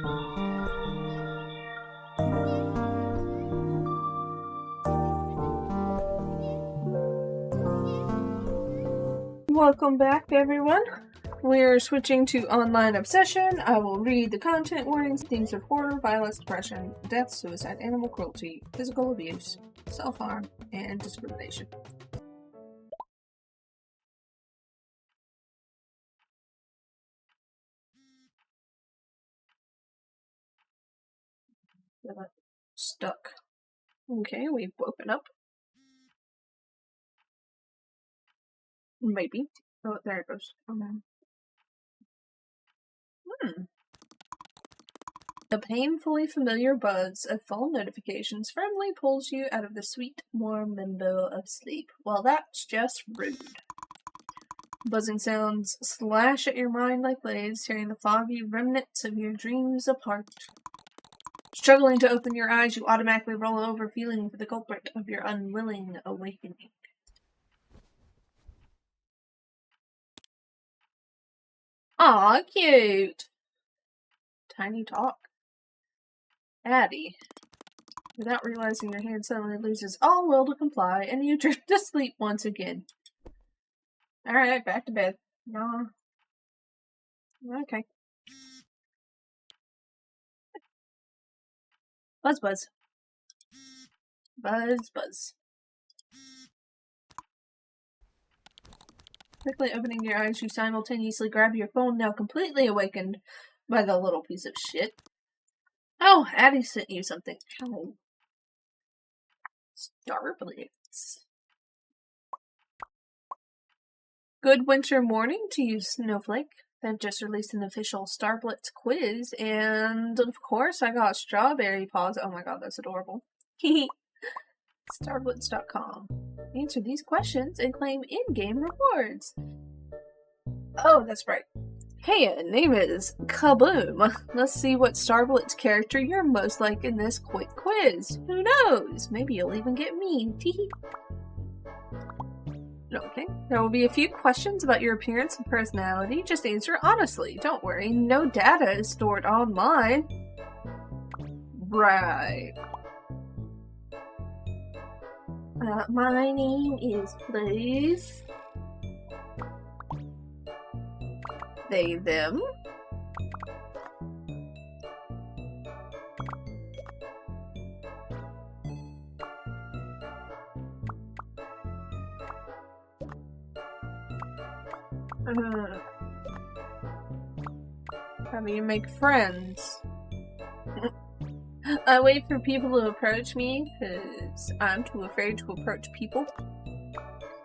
Welcome back, everyone. We're switching to online obsession. I will read the content warnings, themes of horror, violence, depression, death, suicide, animal cruelty, physical abuse, self-harm, and discrimination. Stuck. Okay, we've woken up. Maybe. Oh, there it goes. The painfully familiar buzz of phone notifications firmly pulls you out of the sweet, warm limbo of sleep. Well, that's just rude. Buzzing sounds slash at your mind like blades, tearing the foggy remnants of your dreams apart. Struggling to open your eyes, you automatically roll over, feeling for the culprit of your unwilling awakening. Aw, cute! Tiny talk. Addie. Without realizing, your hand suddenly loses all will to comply, and you drift to sleep once again. Alright, back to bed. No. Okay. Buzz, buzz. Buzz, buzz. Quickly opening your eyes, you simultaneously grab your phone, now completely awakened by the little piece of shit. Oh, Addie sent you something. Oh. Starblitz. Good winter morning to you, Snowflake. They've just released an official Starblitz quiz, and of course I got strawberry paws. Oh my god, that's adorable. Starblitz.com. Answer these questions and claim in-game rewards. Oh, that's right. Hey, name is Kaboom. Let's see what Starblitz character you're most like in this quick quiz. Who knows? Maybe you'll even get me. Okay. There will be a few questions about your appearance and personality. Just answer honestly. Don't worry, no data is stored online. Right. My name is Liz. They, them. How do you make friends? I wait for people to approach me because I'm too afraid to approach people.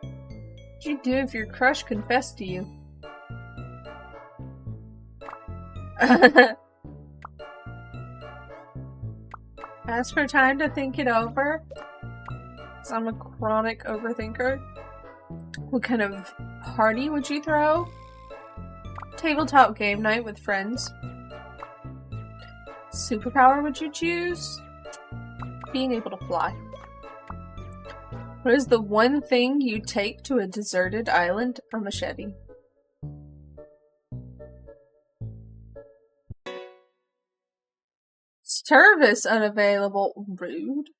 What'd you do if your crush confessed to you? Ask for time to think it over. So I'm a chronic overthinker. What kind of party would you throw? Tabletop game night with friends. Superpower would you choose? Being able to fly. What is the one thing you take to a deserted island? A machete. Service unavailable. Rude.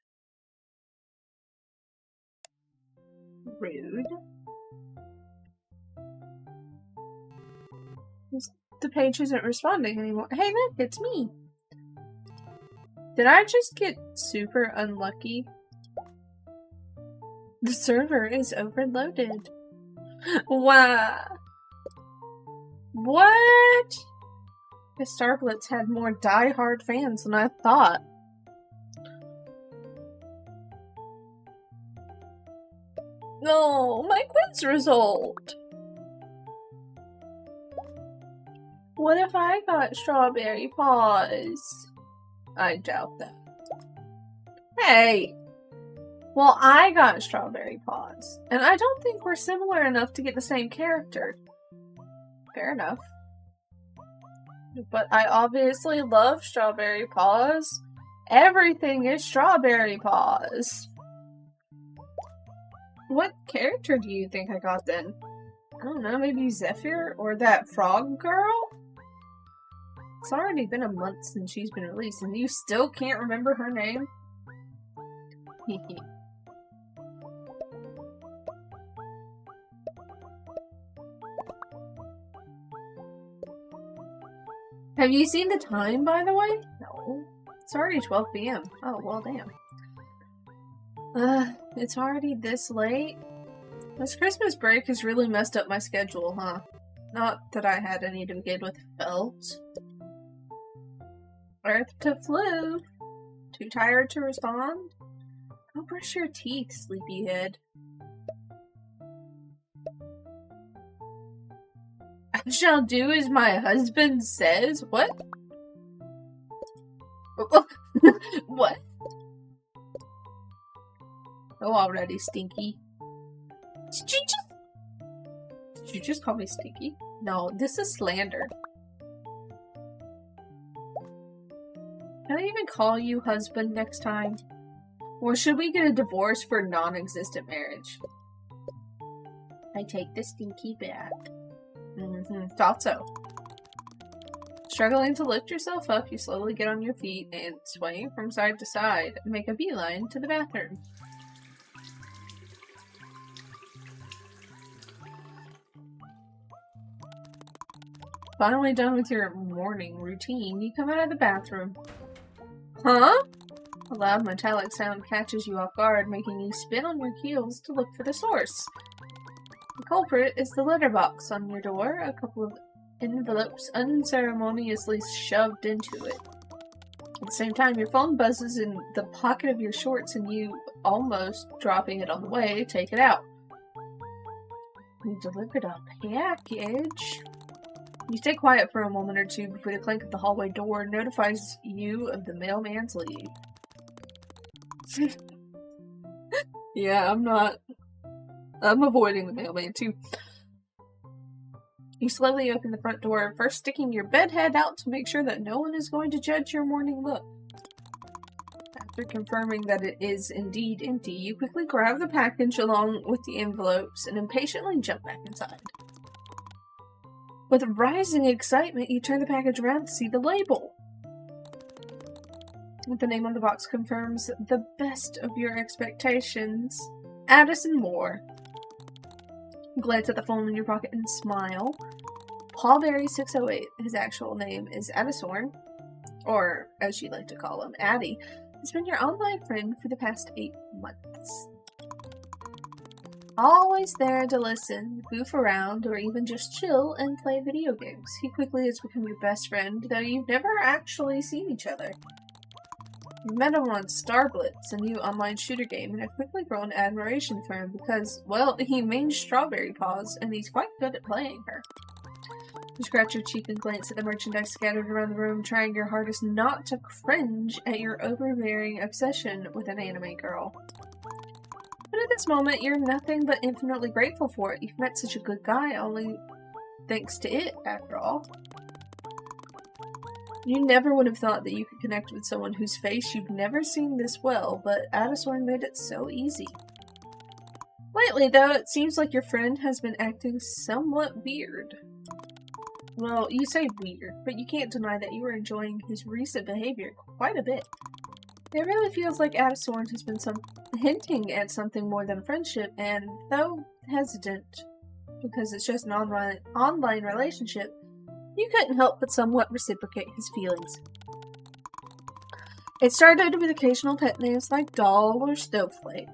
Rude. The page isn't responding anymore. Hey look, it's me. Did I just get super unlucky? The server is overloaded. Wow. What? The Starblitz had more die-hard fans than I thought. No, my quiz result. What if I got strawberry paws? I doubt that. Hey! Well, I got strawberry paws, and I don't think we're similar enough to get the same character. Fair enough. But I obviously love strawberry paws. Everything is strawberry paws. What character do you think I got then? I don't know, maybe Zephyr or that frog girl? It's already been a month since she's been released, and you still can't remember her name? Have you seen the time, by the way? No. It's already 12 p.m. Oh, well, damn. It's already this late? This Christmas break has really messed up my schedule, huh? Not that I had any to begin with felt. Earth to flu. Too tired to respond? Go brush your teeth, sleepyhead. I shall do as my husband says? What? What? Oh, already, Stinky. Did you just call me Stinky? No, this is slander. Can I even call you husband next time? Or should we get a divorce for non-existent marriage? I take the Stinky back. Thought so. Struggling to lift yourself up, you slowly get on your feet and, swaying from side to side, make a beeline to the bathroom. Finally done with your morning routine, you come out of the bathroom. Huh? A loud metallic sound catches you off guard, making you spin on your heels to look for the source. The culprit is the letterbox on your door, a couple of envelopes unceremoniously shoved into it. At the same time, your phone buzzes in the pocket of your shorts and you, almost dropping it on the way, take it out. You delivered a package. You stay quiet for a moment or two before the clink of the hallway door notifies you of the mailman's leave. Yeah, I'm avoiding the mailman too. You slowly open the front door, first sticking your bed head out to make sure that no one is going to judge your morning look. After confirming that it is indeed empty, you quickly grab the package along with the envelopes and impatiently jump back inside. With rising excitement, you turn the package around to see the label. The name on the box confirms the best of your expectations. Addison Moore. Glance at the phone in your pocket and smile. Paulberry608, his actual name is Addison, or as you like to call him, Addie, has been your online friend for the past 8 months. Always there to listen, goof around, or even just chill and play video games. He quickly has become your best friend, though you've never actually seen each other. You met him on Starblitz, a new online shooter game, and have quickly grown admiration for him because, well, he mains Strawberry Paws, and he's quite good at playing her. You scratch your cheek and glance at the merchandise scattered around the room, trying your hardest not to cringe at your overbearing obsession with an anime girl. But at this moment, you're nothing but infinitely grateful for it. You've met such a good guy, only thanks to it, after all. You never would have thought that you could connect with someone whose face you've never seen this well, but Addison made it so easy. Lately, though, it seems like your friend has been acting somewhat weird. Well, you say weird, but you can't deny that you were enjoying his recent behavior quite a bit. It really feels like Addison has been hinting at something more than friendship, and though hesitant, because it's just an online relationship, you couldn't help but somewhat reciprocate his feelings. It started with occasional pet names like Doll or Snowflake.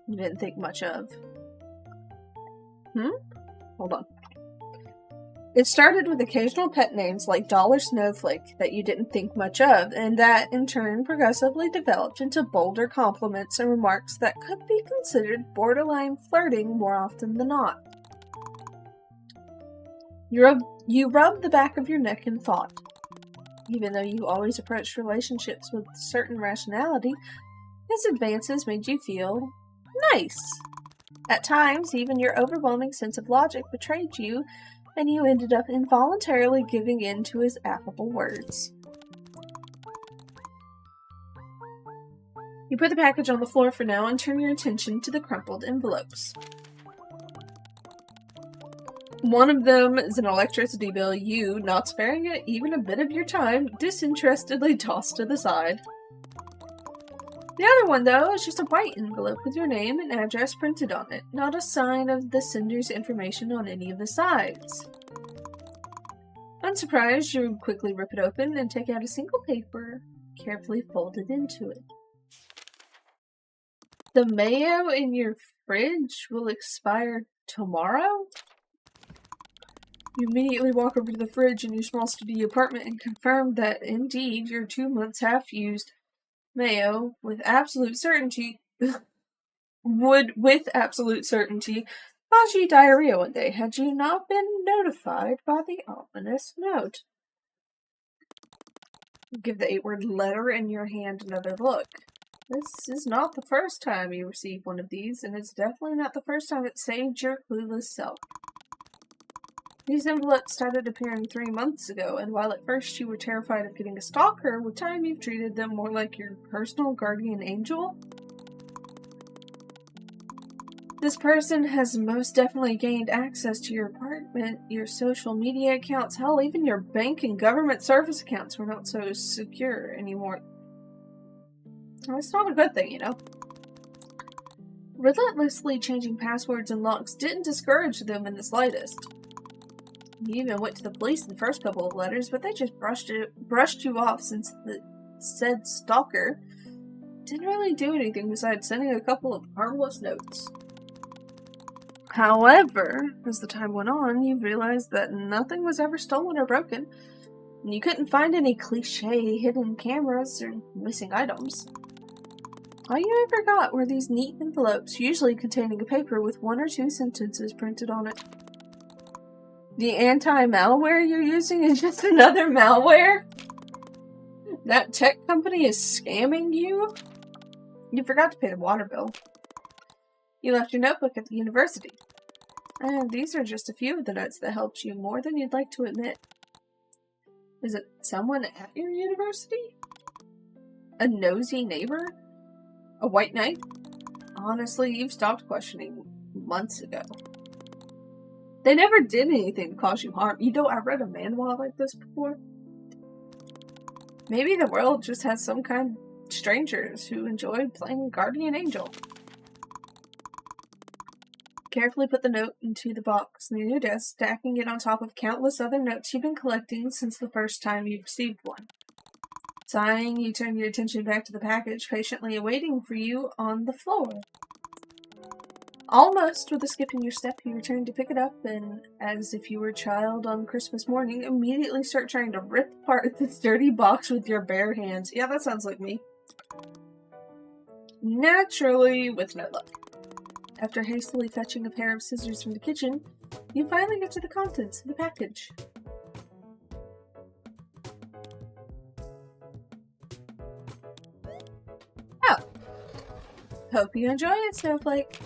You didn't think much of. Hold on. It started with occasional pet names like Doll or Snowflake that you didn't think much of, and that in turn progressively developed into bolder compliments and remarks that could be considered borderline flirting more often than not. You rubbed the back of your neck in thought. Even though you always approached relationships with certain rationality, his advances made you feel nice. At times, even your overwhelming sense of logic betrayed you, and you ended up involuntarily giving in to his affable words. You put the package on the floor for now and turn your attention to the crumpled envelopes. One of them is an electricity bill you, not sparing it even a bit of your time, disinterestedly tossed to the side. The other one, though, is just a white envelope with your name and address printed on it, not a sign of the sender's information on any of the sides. Unsurprised, you quickly rip it open and take out a single paper, carefully folded into it. The mayo in your fridge will expire tomorrow? You immediately walk over to the fridge in your small studio apartment and confirm that, indeed, your 2 months half-used mayo with absolute certainty would with absolute certainty cause you diarrhea one day had you not been notified by the ominous note. Give the 8-word letter in your hand another look. This is not the first time you received one of these, and it's definitely not the first time it saved your clueless self. These envelopes started appearing 3 months ago, and while at first you were terrified of getting a stalker, with time you've treated them more like your personal guardian angel. This person has most definitely gained access to your apartment, your social media accounts, hell, even your bank and government service accounts were not so secure anymore. Well, it's not a good thing, you know. Relentlessly changing passwords and locks didn't discourage them in the slightest. You even went to the police in the first couple of letters, but they just brushed you off since the said stalker didn't really do anything besides sending a couple of harmless notes. However, as the time went on, you realized that nothing was ever stolen or broken, and you couldn't find any cliché hidden cameras or missing items. All you ever got were these neat envelopes, usually containing a paper with 1 or 2 sentences printed on it. The anti-malware you're using is just another malware? That tech company is scamming you? You forgot to pay the water bill. You left your notebook at the university. And these are just a few of the notes that helped you more than you'd like to admit. Is it someone at your university? A nosy neighbor? A white knight? Honestly, you've stopped questioning months ago. They never did anything to cause you harm. You know, I read a manual like this before. Maybe the world just has some kind of strangers who enjoy playing guardian angel. Carefully put the note into the box near your desk, stacking it on top of countless other notes you've been collecting since the first time you received one. Sighing, you turn your attention back to the package, patiently awaiting for you on the floor. Almost with a skip in your step, you return to pick it up, and as if you were a child on Christmas morning, immediately start trying to rip apart this dirty box with your bare hands. Yeah, that sounds like me. Naturally, with no luck. After hastily fetching a pair of scissors from the kitchen, you finally get to the contents of the package. Oh. Hope you enjoy it, Snowflake.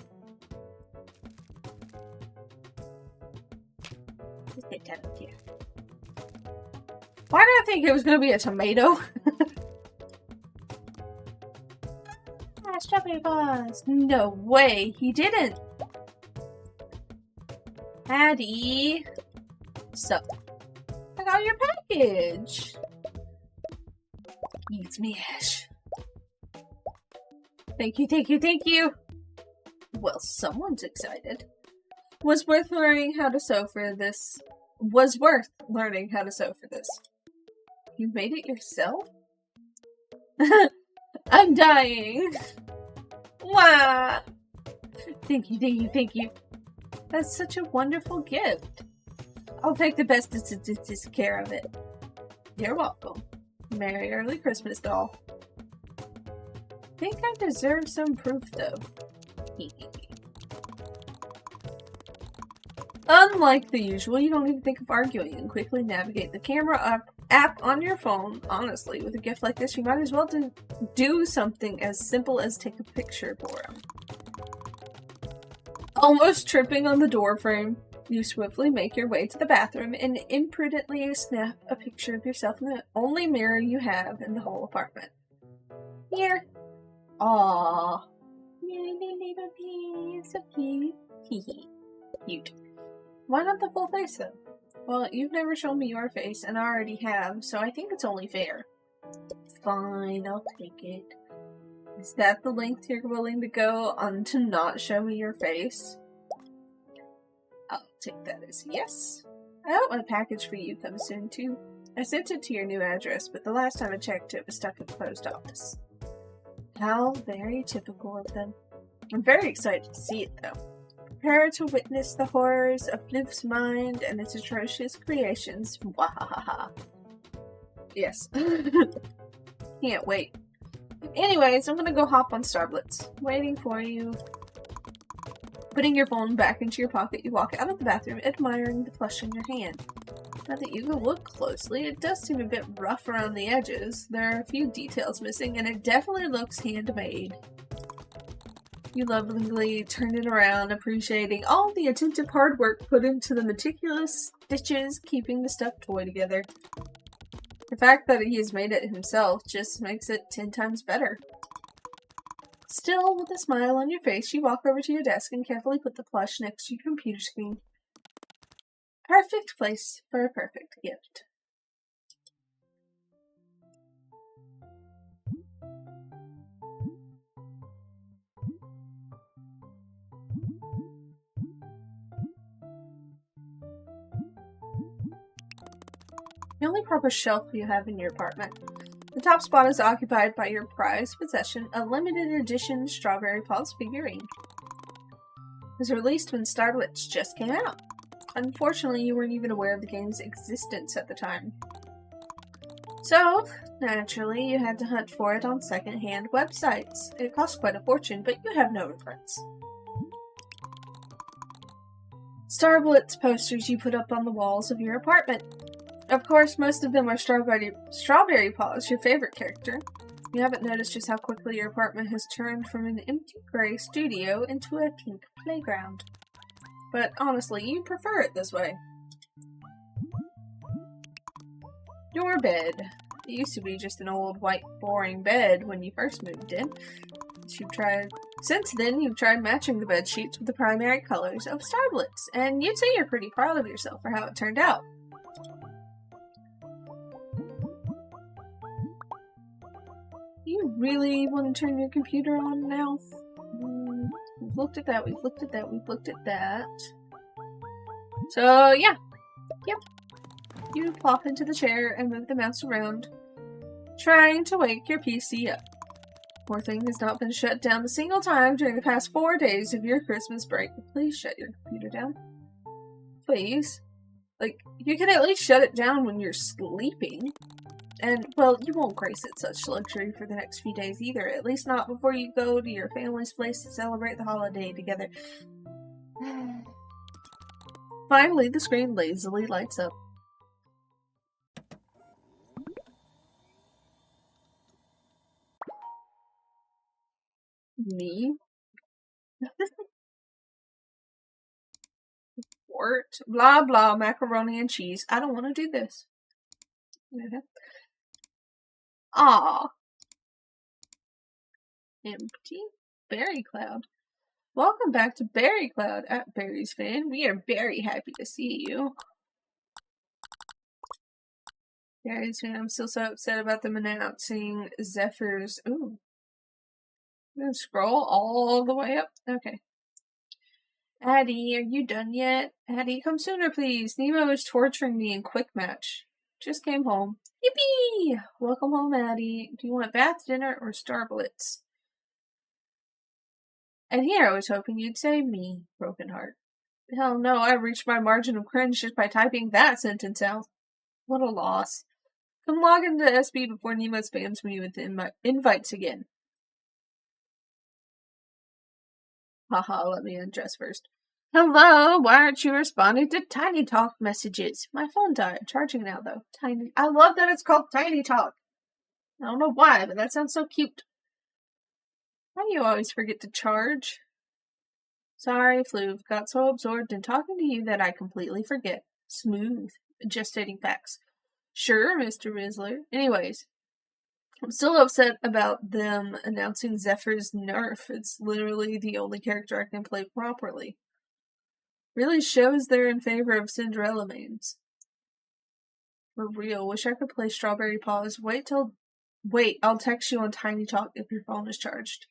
Why did I think it was going to be a tomato? Strawberry bars. No way, he didn't. Addie. So, I got your package. Eats me ash. Thank you, thank you, thank you. Well, someone's excited. Was worth learning how to sew for this. You made it yourself? I'm dying. Wow. Thank you, thank you, thank you. That's such a wonderful gift. I'll take the best care of it. You're welcome. Merry early Christmas, doll. Think I deserve some proof, though. Unlike the usual, you don't even think of arguing and quickly navigate the camera app on your phone. Honestly, with a gift like this, you might as well do something as simple as take a picture for him. Almost tripping on the door frame, you swiftly make your way to the bathroom and imprudently snap a picture of yourself in the only mirror you have in the whole apartment. Here. Aww. Little so cute. Cute. Why not the full face, though? Well, you've never shown me your face, and I already have, so I think it's only fair. Fine, I'll take it. Is that the length you're willing to go on to not show me your face? I'll take that as a yes. I hope my package for you comes soon, too. I sent it to your new address, but the last time I checked, it was stuck at the post office. How very typical of them. I'm very excited to see it, though. Prepare to witness the horrors of Floof's mind and its atrocious creations. Wahahaha. Yes. Can't wait. Anyways, I'm gonna go hop on Starblitz. Waiting for you. Putting your phone back into your pocket, you walk out of the bathroom, admiring the plush in your hand. Now that you can look closely, it does seem a bit rough around the edges. There are a few details missing, and it definitely looks handmade. You lovingly turn it around, appreciating all the attentive hard work put into the meticulous stitches keeping the stuffed toy together. The fact that he has made it himself just makes it 10 times better. Still, with a smile on your face, you walk over to your desk and carefully put the plush next to your computer screen. Perfect place for a perfect gift. The only proper shelf you have in your apartment. The top spot is occupied by your prized possession, a limited edition Strawberry Paws figurine. It was released when Starblitz just came out. Unfortunately, you weren't even aware of the game's existence at the time. So, naturally, you had to hunt for it on second-hand websites. It cost quite a fortune, but you have no regrets. Starblitz posters you put up on the walls of your apartment. Of course, most of them are Strawberry Paws, your favorite character. You haven't noticed just how quickly your apartment has turned from an empty gray studio into a pink playground. But honestly, you prefer it this way. Your bed. It used to be just an old, white, boring bed when you first moved in. Since then, you've tried matching the bed sheets with the primary colors of Starblitz, and you'd say you're pretty proud of yourself for how it turned out. You really want to turn your computer on now? We've looked at that, we've looked at that, we've looked at that. So, yeah. Yep. You plop into the chair and move the mouse around, trying to wake your PC up. Poor thing has not been shut down a single time during the past 4 days of your Christmas break. Please shut your computer down. Please. Like, you can at least shut it down when you're sleeping. And, well, you won't grace it such luxury for the next few days either. At least not before you go to your family's place to celebrate the holiday together. Finally, the screen lazily lights up. Me? Wort, blah blah, macaroni and cheese. I don't want to do this. Ah, empty. Berry Cloud. Welcome back to Berry Cloud at Berry's Fan. We are very happy to see you. Berry's Fan, I'm still so upset about them announcing Zephyr's. Ooh. I'm gonna scroll all the way up. Okay. Addie, are you done yet? Addie, come sooner, please. Nemo is torturing me in quick match. Just came home. Yippee! Welcome home, Addie. Do you want bath, dinner, or Starblitz? And here I was hoping you'd say me, broken heart. Hell no, I reached my margin of cringe just by typing that sentence out. What a loss. Come log into SB before Nemo spams me with invites again. Haha, let me undress first. Hello, why aren't you responding to Tiny Talk messages? My phone died. Charging now, though. Tiny. I love that it's called Tiny Talk. I don't know why, but that sounds so cute. Why do you always forget to charge? Sorry, Floof. Got so absorbed in talking to you that I completely forget. Smooth. Just stating facts. Sure, Mr. Rizzler. Anyways, I'm still upset about them announcing Zephyr's nerf. It's literally the only character I can play properly. Really shows they're in favor of Cinderella mains. For real, wish I could play Strawberry Paws. Wait, I'll text you on Tiny Talk if your phone is charged.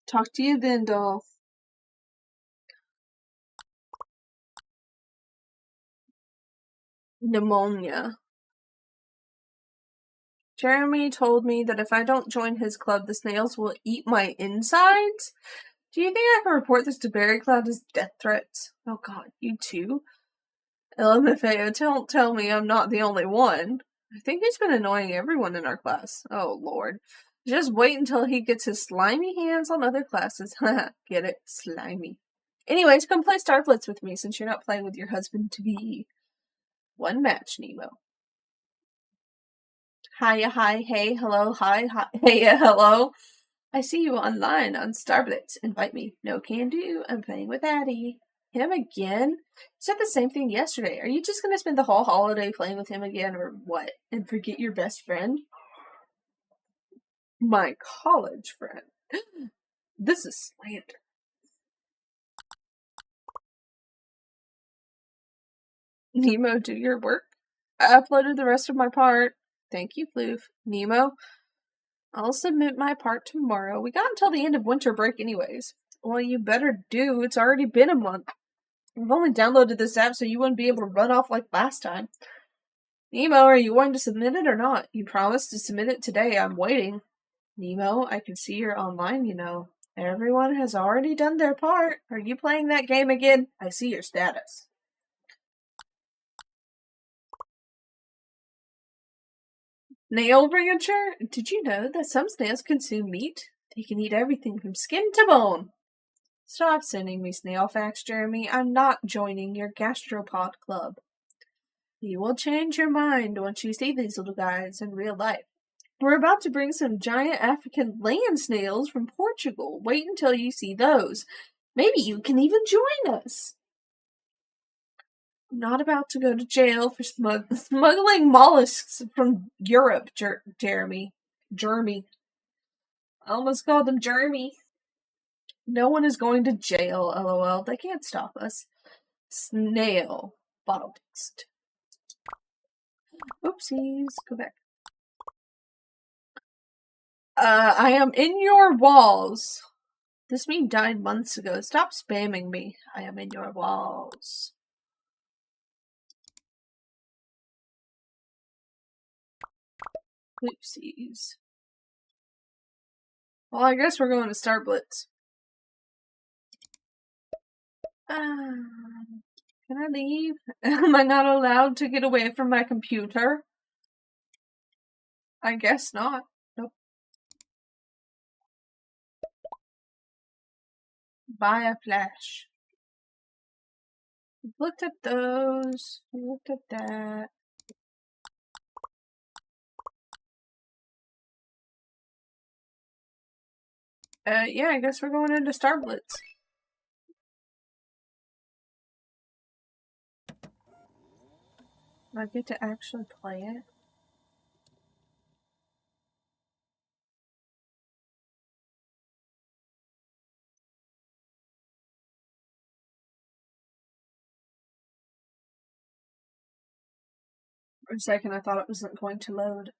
Talk to you then, doll. Pneumonia. Jeremy told me that if I don't join his club, the snails will eat my insides. Do you think I can report this to Berry Cloud as death threats? Oh god, you too? LMFAO, don't tell me I'm not the only one. I think he's been annoying everyone in our class. Oh lord. Just wait until he gets his slimy hands on other classes. Get it? Slimy. Anyways, come play Star Blitz with me since you're not playing with your husband-to-be. One match, Nemo. Hiya, hi, hey, hello, hi, hey, hello. I see you online on Starblitz. Invite me. No can do. I'm playing with Addie. Him again? You said the same thing yesterday. Are you just gonna spend the whole holiday playing with him again, or what? And forget your best friend? My college friend. This is slander. Nemo, do your work. I uploaded the rest of my part. Thank you, Floof. Nemo, I'll submit my part tomorrow. We got until the end of winter break anyways. Well, you better do. It's already been a month. I've only downloaded this app so you wouldn't be able to run off like last time. Nemo, are you going to submit it or not? You promised to submit it today. I'm waiting. Nemo, I can see you're online, you know. Everyone has already done their part. Are you playing that game again? I see your status. Nail rancher? Did you know that some snails consume meat? They can eat everything from skin to bone. Stop sending me snail facts, Jeremy. I'm not joining your gastropod club. You will change your mind once you see these little guys in real life. We're about to bring some giant African land snails from Portugal. Wait until you see those. Maybe you can even join us. I'm not about to go to jail for smuggling mollusks from Europe, Jeremy. I almost called him Jeremy. No one is going to jail, lol. They can't stop us. Snail. Bottle text. Oopsies. Go back. I am in your walls. This meme died months ago. Stop spamming me. I am in your walls. Oopsies. Well, I guess we're going to Star Blitz. Can I leave? Am I not allowed to get away from my computer? I guess not. Nope. Buy a flash. We've looked at those. We looked at that. Yeah, I guess we're going into Star Blitz. I get to actually play it. For a second, I thought it wasn't going to load.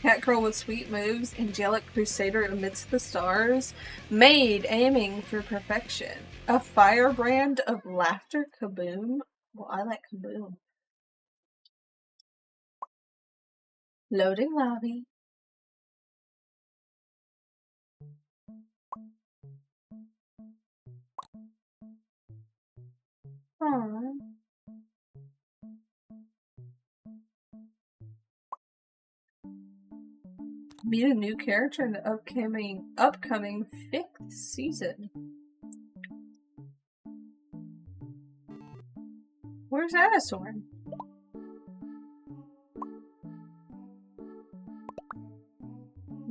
Catgirl with sweet moves, angelic crusader amidst the stars, maid aiming for perfection, a firebrand of laughter, kaboom. Well, I like kaboom. Loading lobby. Aww. Meet a new character in the upcoming 5th season. Where's Adasorn?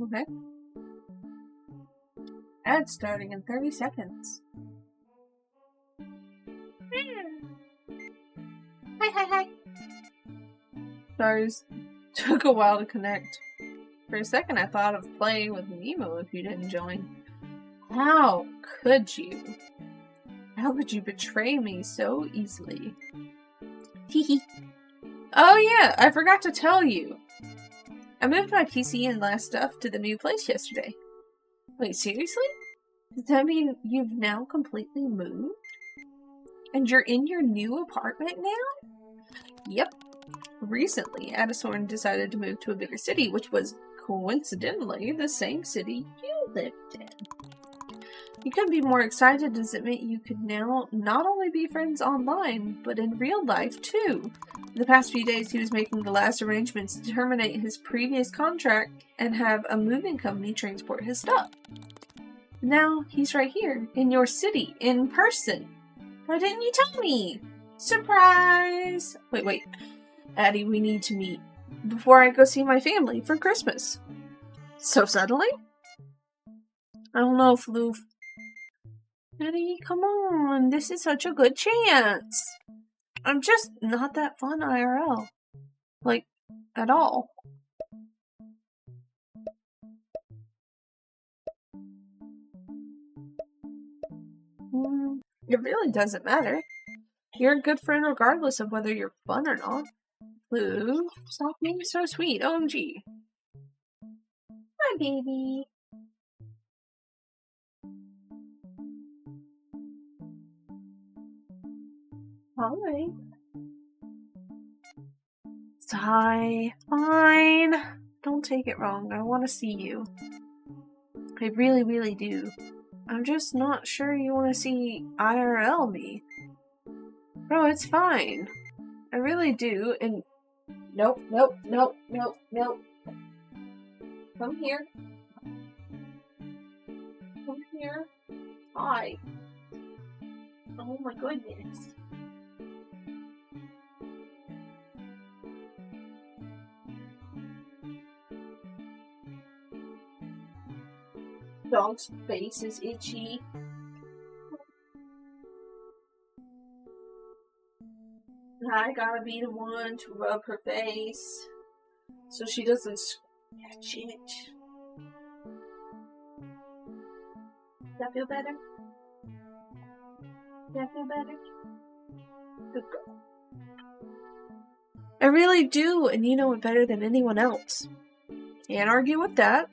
Okay. Ad starting in 30 seconds. Hi. Stars took a while to connect. For a second, I thought of playing with Nemo if you didn't join. How could you? How could you betray me so easily? Hehe. Oh yeah, I forgot to tell you. I moved my PC and last stuff to the new place yesterday. Wait, seriously? Does that mean you've now completely moved? And you're in your new apartment now? Yep. Recently, Addison decided to move to a bigger city, which was, coincidentally, the same city you lived in. You couldn't be more excited as it meant you could now not only be friends online, but in real life too. The past few days he was making the last arrangements to terminate his previous contract and have a moving company transport his stuff. Now he's right here, in your city, in person. Why didn't you tell me? Surprise! Wait. Addie, we need to meet before I go see my family for Christmas. So suddenly? I don't know, Floof. Addie, come on. This is such a good chance. I'm just not that fun IRL. Like, at all. It really doesn't matter. You're a good friend regardless of whether you're fun or not. Blue, stop being so sweet, OMG. Hi, baby. Hi. Sigh. Fine. Don't take it wrong. I want to see you. I really, really do. I'm just not sure you want to see IRL me. Bro, it's fine. I really do, and... Nope. Come here. Come here. Hi. Oh my goodness. Dog's face is itchy. I gotta be the one to rub her face so she doesn't scratch it. Does that feel better? Does that feel better? Good girl. I really do, and you know it better than anyone else. Can't argue with that.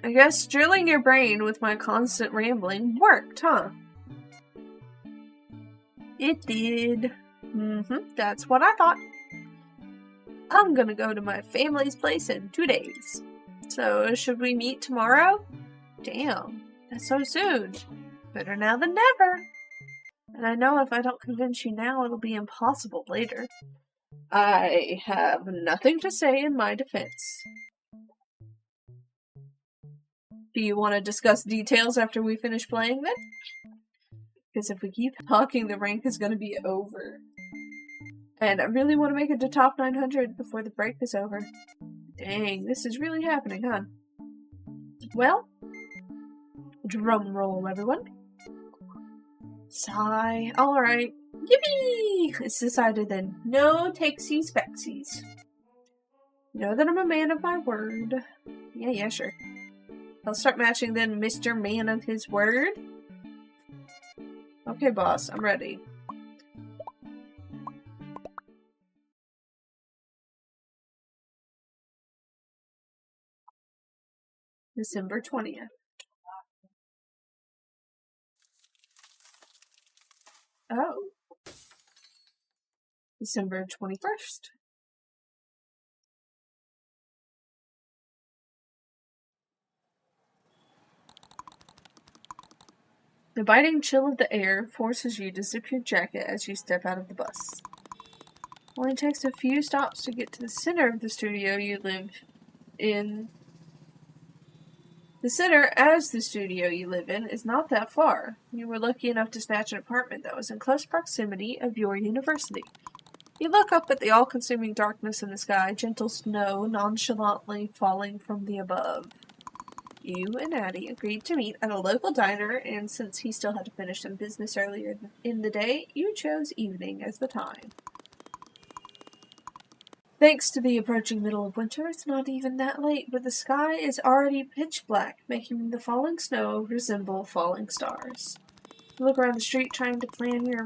I guess drilling your brain with my constant rambling worked, huh? It did. That's what I thought. I'm gonna go to my family's place in 2 days. So, should we meet tomorrow? Damn, that's so soon. Better now than never. And I know if I don't convince you now, it'll be impossible later. I have nothing to say in my defense. Do you want to discuss details after we finish playing then? Because if we keep talking, the rank is going to be over. And I really want to make it to top 900 before the break is over. Dang, this is really happening, huh? Well, drum roll, everyone. Sigh. Alright. Yippee! It's decided then. No takesies backsies. Know that I'm a man of my word. Yeah, sure. I'll start matching then, Mr. Man of his word. Okay, boss, I'm ready. December 20th. Oh. December 21st. The biting chill of the air forces you to zip your jacket as you step out of the bus. Only takes a few stops to get to the center of the studio you live in. The center as the studio you live in is not that far. You were lucky enough to snatch an apartment that was in close proximity of your university. You look up at the all-consuming darkness in the sky, gentle snow nonchalantly falling from the above. You and Addie agreed to meet at a local diner, and since he still had to finish some business earlier in the day, you chose evening as the time. Thanks to the approaching middle of winter, it's not even that late, but the sky is already pitch black, making the falling snow resemble falling stars. You look around the street trying to plan your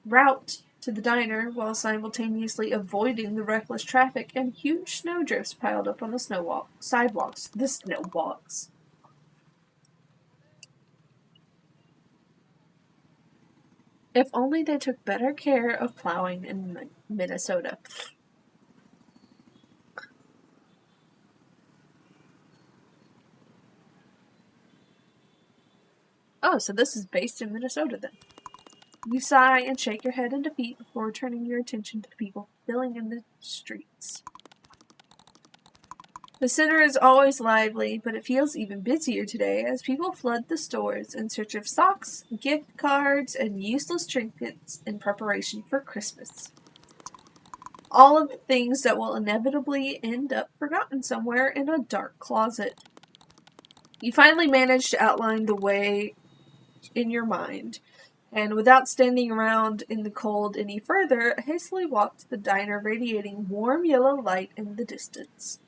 route to the diner while simultaneously avoiding the reckless traffic and huge snowdrifts piled up on the sidewalks. The snowwalks. If only they took better care of plowing in Minnesota. Oh, so this is based in Minnesota then. You sigh and shake your head in defeat before turning your attention to the people filling in the streets. The center is always lively, but it feels even busier today as people flood the stores in search of socks, gift cards, and useless trinkets in preparation for Christmas. All of the things that will inevitably end up forgotten somewhere in a dark closet. You finally manage to outline the way in your mind, and without standing around in the cold any further, hastily walked to the diner radiating warm yellow light in the distance.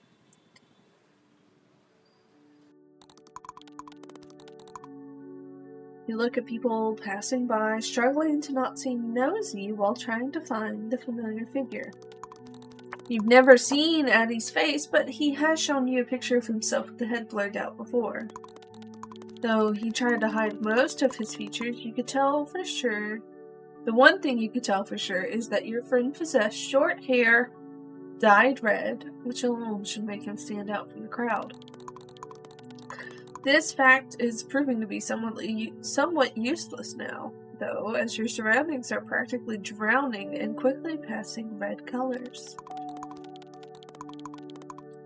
You look at people passing by, struggling to not seem nosy while trying to find the familiar figure. You've never seen Addie's face, but he has shown you a picture of himself with the head blurred out before. Though he tried to hide most of his features, you could tell for sure. The one thing you could tell for sure is that your friend possessed short hair, dyed red, which alone should make him stand out from the crowd. This fact is proving to be somewhat useless now, though, as your surroundings are practically drowning in quickly passing red colors.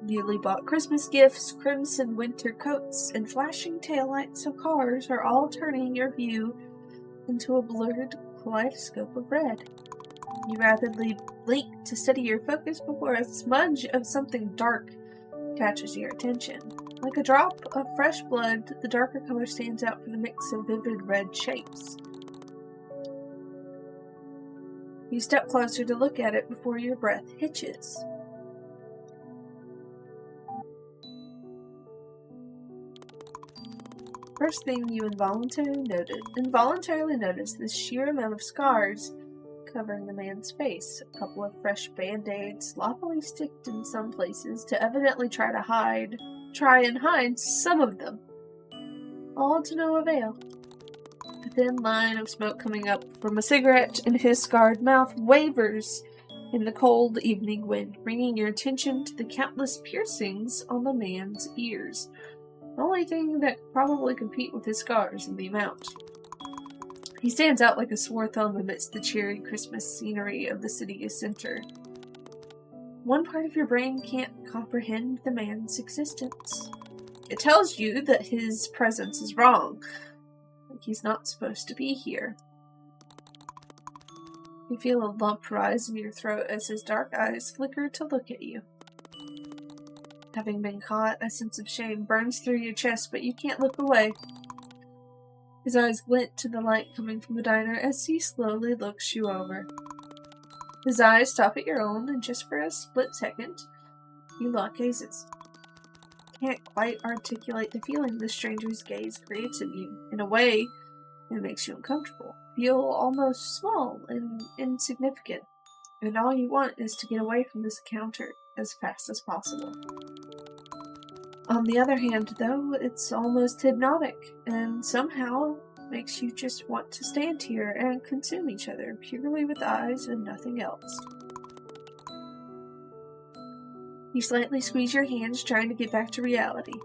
Newly bought Christmas gifts, crimson winter coats, and flashing taillights of cars are all turning your view into a blurred kaleidoscope of red. You rapidly blink to steady your focus before a smudge of something dark catches your attention. Like a drop of fresh blood, the darker color stands out from the mix of vivid red shapes. You step closer to look at it before your breath hitches. First thing you involuntarily notice the sheer amount of scars covering the man's face. A couple of fresh band-aids sloppily sticked in some places to evidently try and hide some of them. All to no avail. A thin line of smoke coming up from a cigarette in his scarred mouth wavers in the cold evening wind, bringing your attention to the countless piercings on the man's ears. The only thing that could probably compete with his scars in the amount. He stands out like a sore thumb amidst the cheery Christmas scenery of the city's center. One part of your brain can't comprehend the man's existence. It tells you that his presence is wrong, like he's not supposed to be here. You feel a lump rise in your throat as his dark eyes flicker to look at you. Having been caught, a sense of shame burns through your chest, but you can't look away. His eyes glint to the light coming from the diner as he slowly looks you over. His eyes stop at your own, and just for a split second, you lock gazes. Can't quite articulate the feeling the stranger's gaze creates in you. In a way, it makes you uncomfortable. Feel almost small and insignificant, and all you want is to get away from this encounter as fast as possible. On the other hand, though, it's almost hypnotic, and somehow makes you just want to stand here and consume each other purely with eyes and nothing else. You slightly squeeze your hands, trying to get back to reality.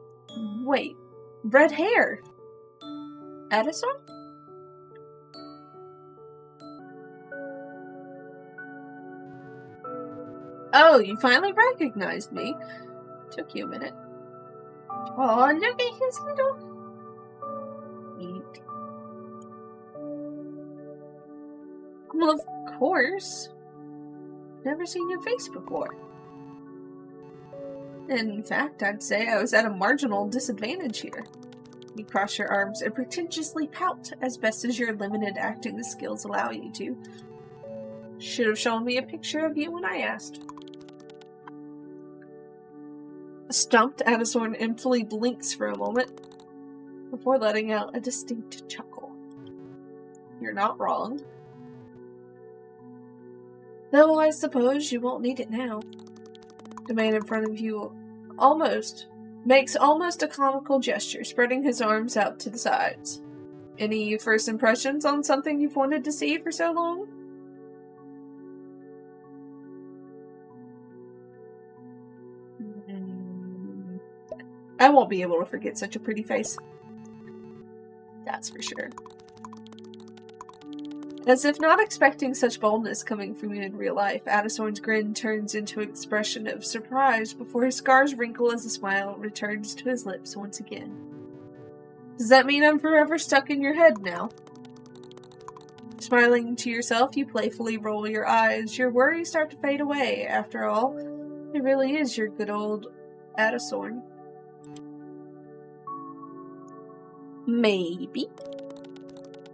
Wait, red hair! Edison? Oh, you finally recognized me. Took you a minute. Oh, look at his little... Eat. Well, of course. Never seen your face before. In fact, I'd say I was at a marginal disadvantage here. You cross your arms and pretentiously pout as best as your limited acting skills allow you to. Should have shown me a picture of you when I asked. Stumped, Addison emptily blinks for a moment before letting out a distinct chuckle. You're not wrong. Though I suppose you won't need it now. The man in front of you makes almost a comical gesture, spreading his arms out to the sides. Any first impressions on something you've wanted to see for so long? I won't be able to forget such a pretty face. That's for sure. As if not expecting such boldness coming from you in real life, Addison's grin turns into an expression of surprise before his scars wrinkle as a smile returns to his lips once again. Does that mean I'm forever stuck in your head now? Smiling to yourself, you playfully roll your eyes. Your worries start to fade away. After all, it really is your good old Addison. Maybe.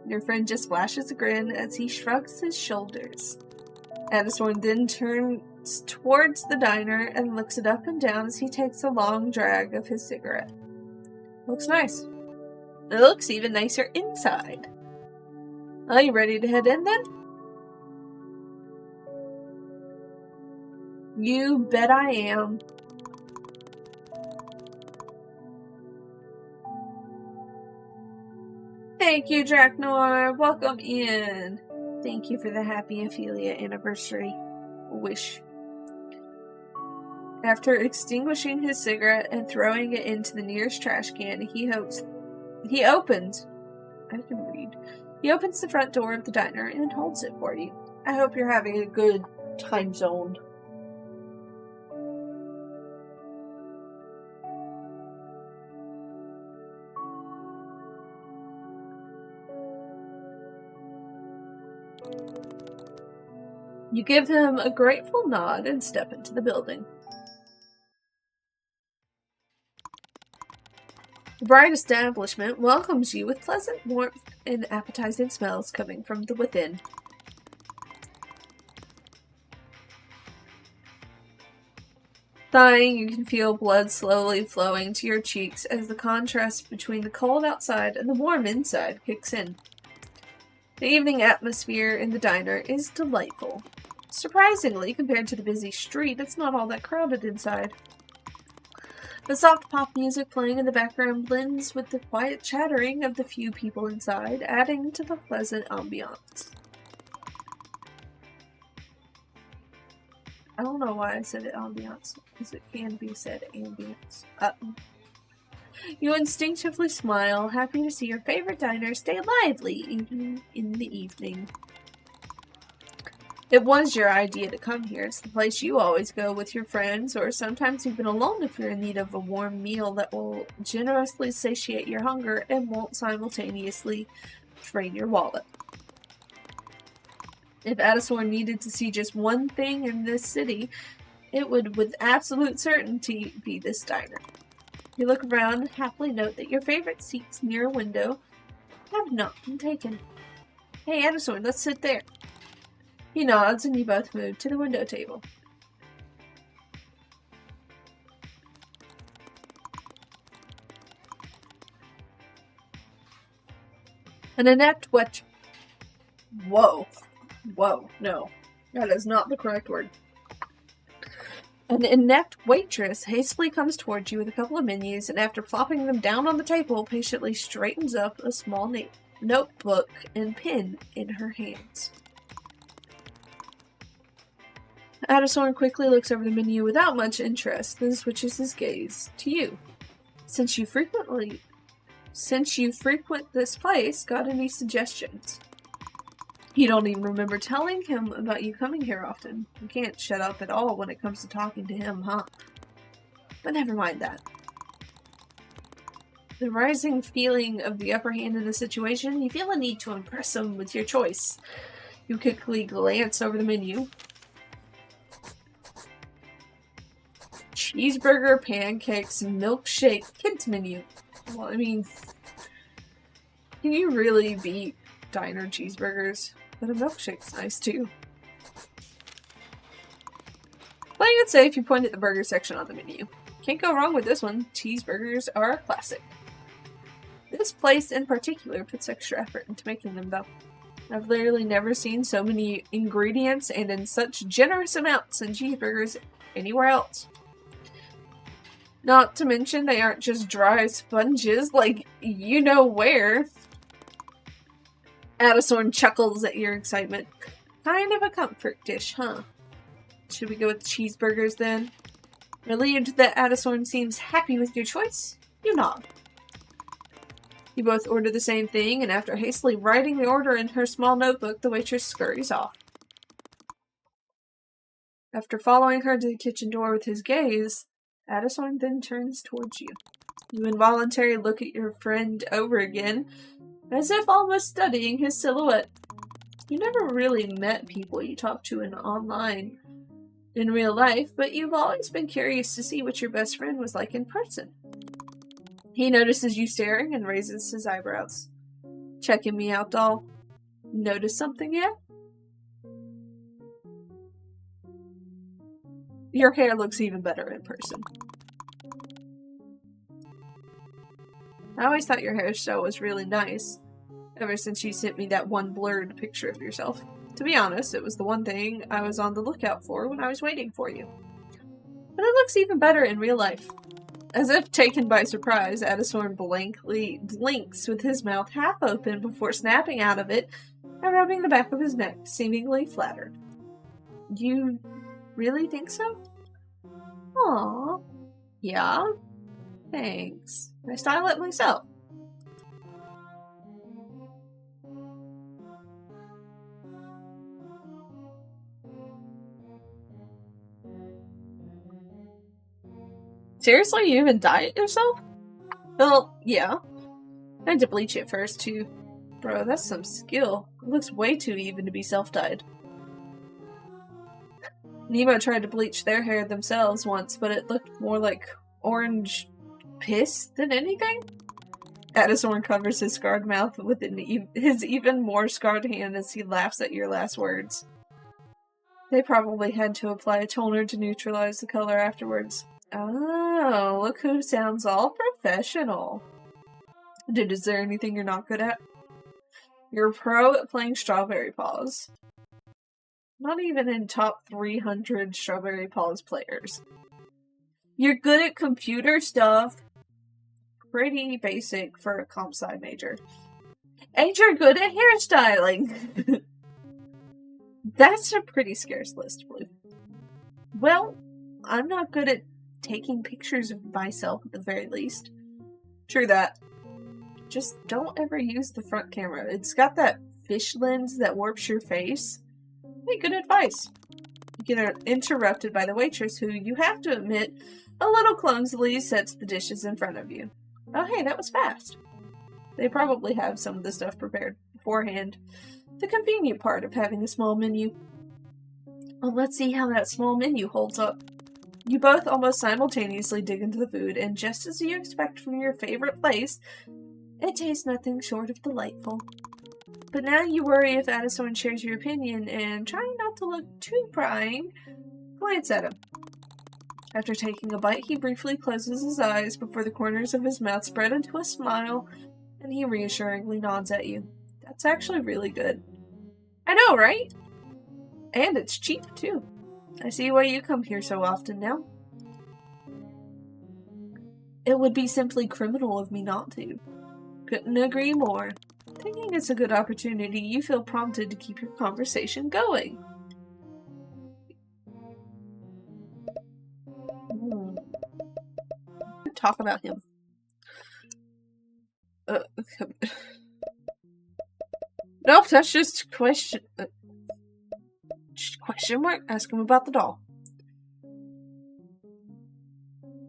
Your friend just flashes a grin as he shrugs his shoulders. Addison then turns towards the diner and looks it up and down as he takes a long drag of his cigarette. Looks nice. It looks even nicer inside. Are you ready to head in then? You bet I am. Thank you, Draknor. Welcome in. Thank you for the happy Ophelia anniversary wish. After extinguishing his cigarette and throwing it into the nearest trash can, he opens the front door of the diner and holds it for you. I hope you're having a good time zone. You give him a grateful nod and step into the building. The bright establishment welcomes you with pleasant warmth and appetizing smells coming from the within. Sighing, you can feel blood slowly flowing to your cheeks as the contrast between the cold outside and the warm inside kicks in. The evening atmosphere in the diner is delightful. Surprisingly, compared to the busy street, it's not all that crowded inside. The soft pop music playing in the background blends with the quiet chattering of the few people inside, adding to the pleasant ambiance. I don't know why I said it ambiance, because it can be said ambience. You instinctively smile, happy to see your favorite diner stay lively even in the evening. It was your idea to come here. It's the place you always go with your friends, or sometimes even alone if you're in need of a warm meal that will generously satiate your hunger and won't simultaneously drain your wallet. If Addison needed to see just one thing in this city, it would with absolute certainty be this diner. You look around and happily note that your favorite seats near a window have not been taken. Hey Addison, let's sit there. He nods and you both move to the window table. An inept Whoa, no. That is not the correct word. An inept waitress hastily comes towards you with a couple of menus and after plopping them down on the table, patiently straightens up a small notebook and pen in her hands. Addison quickly looks over the menu without much interest, then switches his gaze to you. Since you frequent this place, got any suggestions? You don't even remember telling him about you coming here often. You can't shut up at all when it comes to talking to him, huh? But never mind that. The rising feeling of the upper hand in the situation, you feel a need to impress him with your choice. You quickly glance over the menu. Cheeseburger, pancakes, milkshake, kids menu. Well, I mean, can you really beat diner cheeseburgers? But a milkshake's nice too. Playing it safe, you point at the burger section on the menu. Can't go wrong with this one. Cheeseburgers are a classic. This place in particular puts extra effort into making them, though. I've literally never seen so many ingredients and in such generous amounts in cheeseburgers anywhere else. Not to mention they aren't just dry sponges like you know where. Addison chuckles at your excitement. Kind of a comfort dish, huh? Should we go with cheeseburgers then? Relieved that Addison seems happy with your choice, you nod. You both order the same thing, and after hastily writing the order in her small notebook, the waitress scurries off. After following her to the kitchen door with his gaze, Addison then turns towards you. You involuntarily look at your friend over again, as if almost studying his silhouette. You never really met people you talk to online in real life, but you've always been curious to see what your best friend was like in person. He notices you staring and raises his eyebrows. Checking me out, doll. Notice something yet? Your hair looks even better in person. I always thought your hairstyle was really nice, ever since you sent me that one blurred picture of yourself. To be honest, it was the one thing I was on the lookout for when I was waiting for you. But it looks even better in real life. As if taken by surprise, Addison blankly blinks with his mouth half open before snapping out of it and rubbing the back of his neck, seemingly flattered. You really think so? Aww. Yeah? Thanks. I style it myself. Seriously, you even dye it yourself? Well, yeah. I had to bleach it first, too. Bro, that's some skill. It looks way too even to be self-dyed. Nemo tried to bleach their hair themselves once, but it looked more like orange piss than anything. Addison covers his scarred mouth with his even more scarred hand as he laughs at your last words. They probably had to apply a toner to neutralize the color afterwards. Oh, look who sounds all professional. Dude, is there anything you're not good at? You're a pro at playing Strawberry Paws. Not even in top 300 Strawberry Paws players. You're good at computer stuff. Pretty basic for a comp sci major. And you're good at hairstyling. That's a pretty scarce list, Blue. Well, I'm not good at taking pictures of myself at the very least. True that. Just don't ever use the front camera. It's got that fish lens that warps your face. Hey, good advice. You get interrupted by the waitress who, you have to admit, a little clumsily sets the dishes in front of you. Oh hey, that was fast. They probably have some of the stuff prepared beforehand. The convenient part of having a small menu. Well, let's see how that small menu holds up. You both almost simultaneously dig into the food, and just as you expect from your favorite place, it tastes nothing short of delightful. But now you worry if Addison shares your opinion, and trying not to look too prying, glance at him. After taking a bite, he briefly closes his eyes before the corners of his mouth spread into a smile, and he reassuringly nods at you. That's actually really good. I know, right? And it's cheap, too. I see why you come here so often now. It would be simply criminal of me not to. Couldn't agree more. Thinking it's a good opportunity, you feel prompted to keep your conversation going. Talk about him. Nope, that's just a question. Question mark? Ask him about the doll.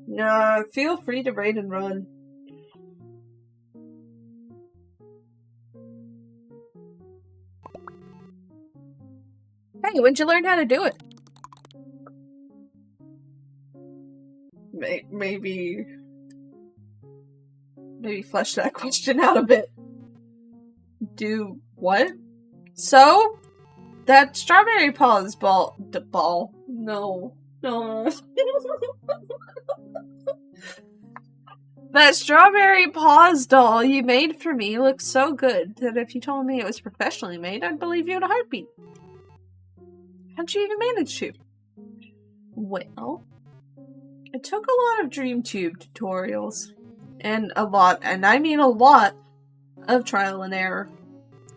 Nah, feel free to raid and run. Hey, when'd you learn how to do it? Maybe flesh that question out a bit. Do what? So? That Strawberry Paws ball. No. That strawberry paws doll you made for me looks so good that if you told me it was professionally made, I'd believe you in a heartbeat. How'd you even manage to? Well, it took a lot of DreamTube tutorials. And I mean a lot, of trial and error.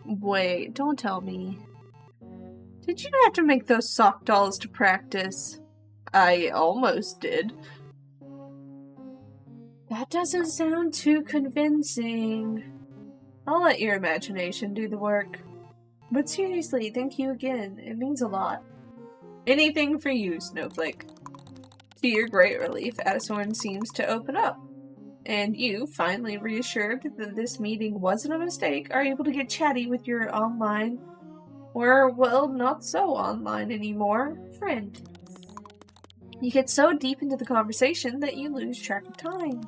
Wait, don't tell me. Did you have to make those sock dolls to practice? I almost did. That doesn't sound too convincing. I'll let your imagination do the work. But seriously, thank you again. It means a lot. Anything for you, Snowflake. To your great relief, Adesorn seems to open up. And you, finally reassured that this meeting wasn't a mistake, are able to get chatty with your online, or, well, not so online anymore, friend. You get so deep into the conversation that you lose track of time.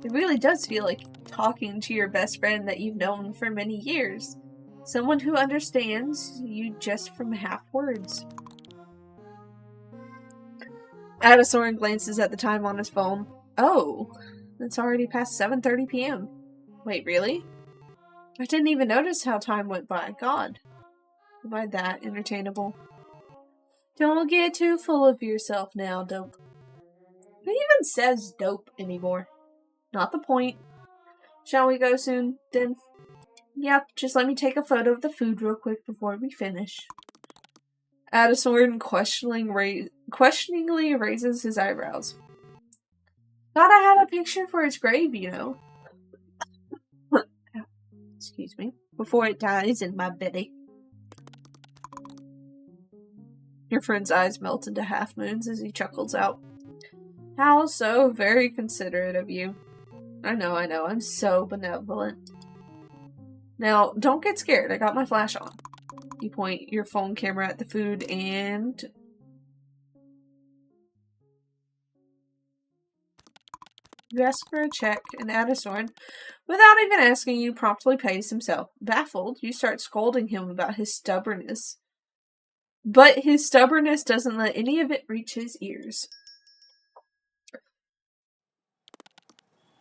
It really does feel like talking to your best friend that you've known for many years. Someone who understands you just from half words. Adesorn glances at the time on his phone. Oh, it's already past 7:30 p.m. Wait, really? I didn't even notice how time went by. God. Am I that entertainable? Don't get too full of yourself now, dope. Who even says dope anymore? Not the point. Shall we go soon, then? Yep, just let me take a photo of the food real quick before we finish. Adesorn questioningly raises his eyebrows. Gotta have a picture for its grave, you know. Excuse me. Before it dies in my belly. Your friend's eyes melt into half moons as he chuckles out. How so very considerate of you. I know, I'm so benevolent. Now, don't get scared, I got my flash on. You point your phone camera at the food and... You ask for a check, and Adesorn, without even asking you, promptly pays himself. Baffled, you start scolding him about his stubbornness. But his stubbornness doesn't let any of it reach his ears.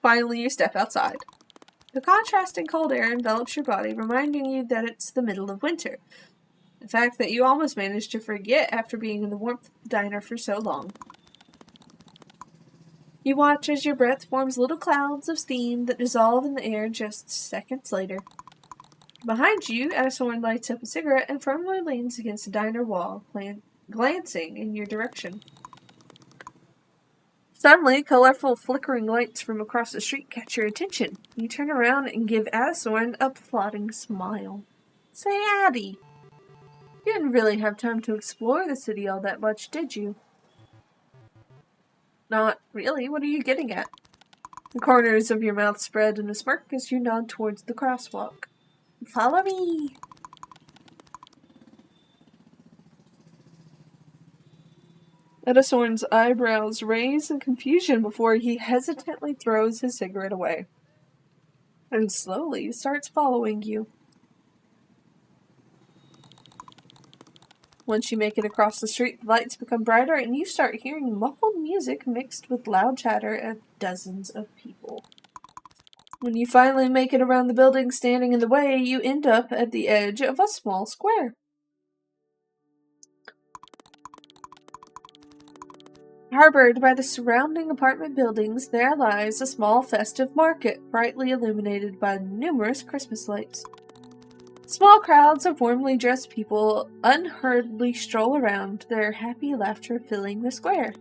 Finally, you step outside. The contrasting cold air envelops your body, reminding you that it's the middle of winter. The fact that you almost managed to forget after being in the warmth of the diner for so long. You watch as your breath forms little clouds of steam that dissolve in the air just seconds later. Behind you, Adesorn lights up a cigarette and firmly leans against the diner wall, glancing in your direction. Suddenly, colorful flickering lights from across the street catch your attention. You turn around and give Adesorn a plotting smile. Say, Addie, you didn't really have time to explore the city all that much, did you? Not really. What are you getting at? The corners of your mouth spread in a smirk as you nod towards the crosswalk. Follow me! Adesorn's eyebrows raise in confusion before he hesitantly throws his cigarette away. And slowly starts following you. Once you make it across the street, the lights become brighter and you start hearing muffled music mixed with loud chatter of dozens of people. When you finally make it around the building standing in the way, you end up at the edge of a small square. Harbored by the surrounding apartment buildings, there lies a small festive market, brightly illuminated by numerous Christmas lights. Small crowds of warmly dressed people unhurriedly stroll around, their happy laughter filling the square.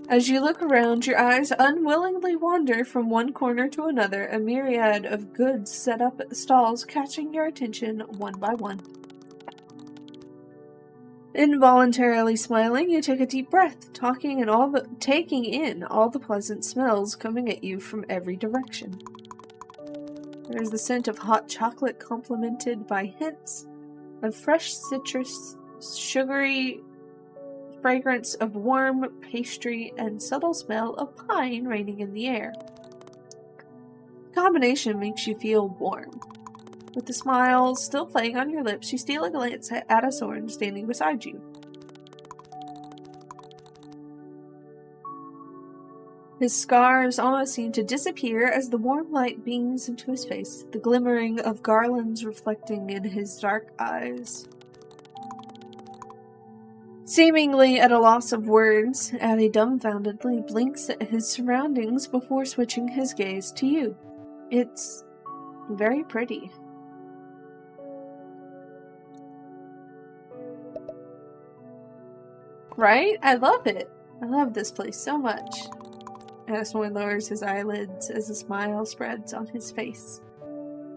As you look around, your eyes unwillingly wander from one corner to another, a myriad of goods set up at the stalls catching your attention one by one. Involuntarily smiling, you take a deep breath, taking in all the pleasant smells coming at you from every direction. There is the scent of hot chocolate complemented by hints of fresh citrus, sugary fragrance of warm pastry, and subtle smell of pine reigning in the air. The combination makes you feel warm. With the smile still playing on your lips, you steal a glance at Adesorn standing beside you. His scars almost seem to disappear as the warm light beams into his face, the glimmering of garlands reflecting in his dark eyes. Seemingly at a loss of words, Addie dumbfoundedly blinks at his surroundings before switching his gaze to you. It's very pretty. Right? I love it. I love this place so much. Addison lowers his eyelids as a smile spreads on his face.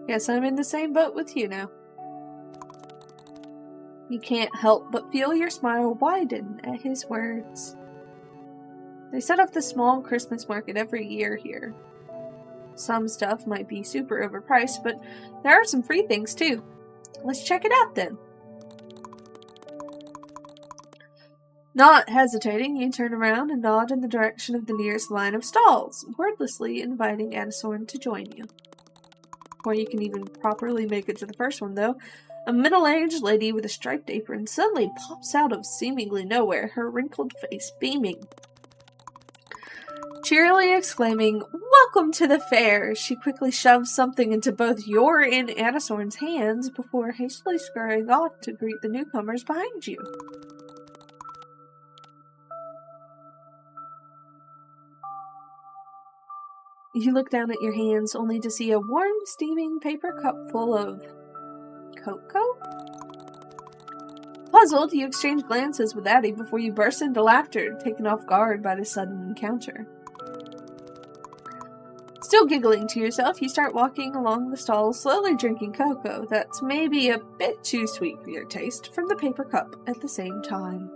Guess I'm in the same boat with you now. You can't help but feel your smile widen at his words. They set up the small Christmas market every year here. Some stuff might be super overpriced, but there are some free things too. Let's check it out then. Not hesitating, you turn around and nod in the direction of the nearest line of stalls, wordlessly inviting Addison to join you. Before you can even properly make it to the first one, though, a middle-aged lady with a striped apron suddenly pops out of seemingly nowhere, her wrinkled face beaming. Cheerily exclaiming, "Welcome to the fair!" she quickly shoves something into both your and Addison's hands before hastily scurrying off to greet the newcomers behind you. You look down at your hands only to see a warm, steaming paper cup full of cocoa? Puzzled, you exchange glances with Addie before you burst into laughter, taken off guard by the sudden encounter. Still giggling to yourself, you start walking along the stalls, slowly drinking cocoa that's maybe a bit too sweet for your taste from the paper cup at the same time.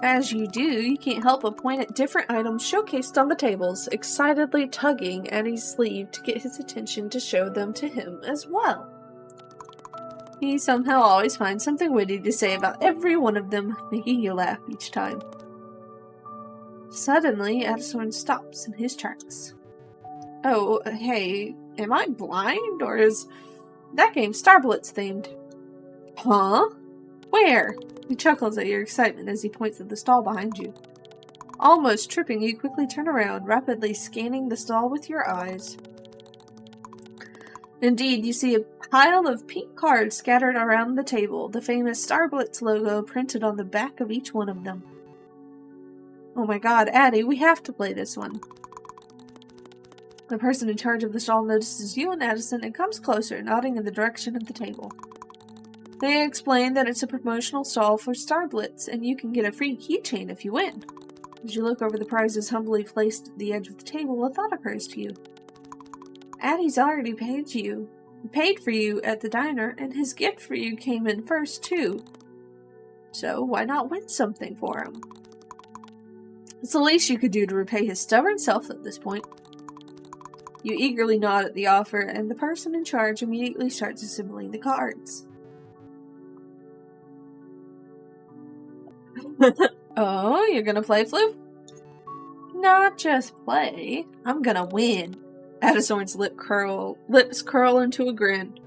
As you do, you can't help but point at different items showcased on the tables, excitedly tugging at his sleeve to get his attention to show them to him as well. He somehow always finds something witty to say about every one of them, making you laugh each time. Suddenly, Addison stops in his tracks. Oh, hey, am I blind, or is that game Starblitz themed? Huh? Where? He chuckles at your excitement as he points at the stall behind you. Almost tripping, you quickly turn around, rapidly scanning the stall with your eyes. Indeed, you see a pile of pink cards scattered around the table, the famous Starblitz logo printed on the back of each one of them. Oh my god, Addie, we have to play this one. The person in charge of the stall notices you and Addison and comes closer, nodding in the direction of the table. They explain that it's a promotional stall for Starblitz, and you can get a free keychain if you win. As you look over the prizes humbly placed at the edge of the table, a thought occurs to you. Addie's already paid for you at the diner, and his gift for you came in first, too. So why not win something for him? It's the least you could do to repay his stubborn self at this point. You eagerly nod at the offer, and the person in charge immediately starts assembling the cards. Oh, you're gonna play, Floof? Not just play. I'm gonna win. Addison's lips curl into a grin.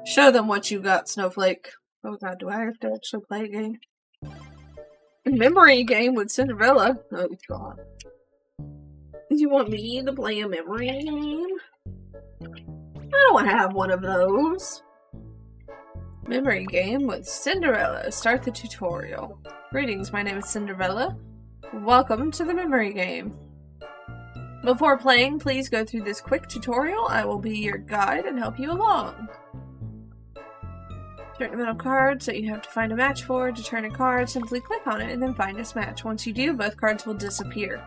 Show them what you got, Snowflake. Oh god, do I have to actually play a game? A memory game with Cinderella? Oh god. You want me to play a memory game? I don't have one of those. Memory game with Cinderella. Start the tutorial. Greetings, my name is Cinderella. Welcome to the memory game. Before playing, please go through this quick tutorial. I will be your guide and help you along. Certain amount of cards that you have to find a match for. To turn a card, simply click on it and then find its match. Once you do, both cards will disappear.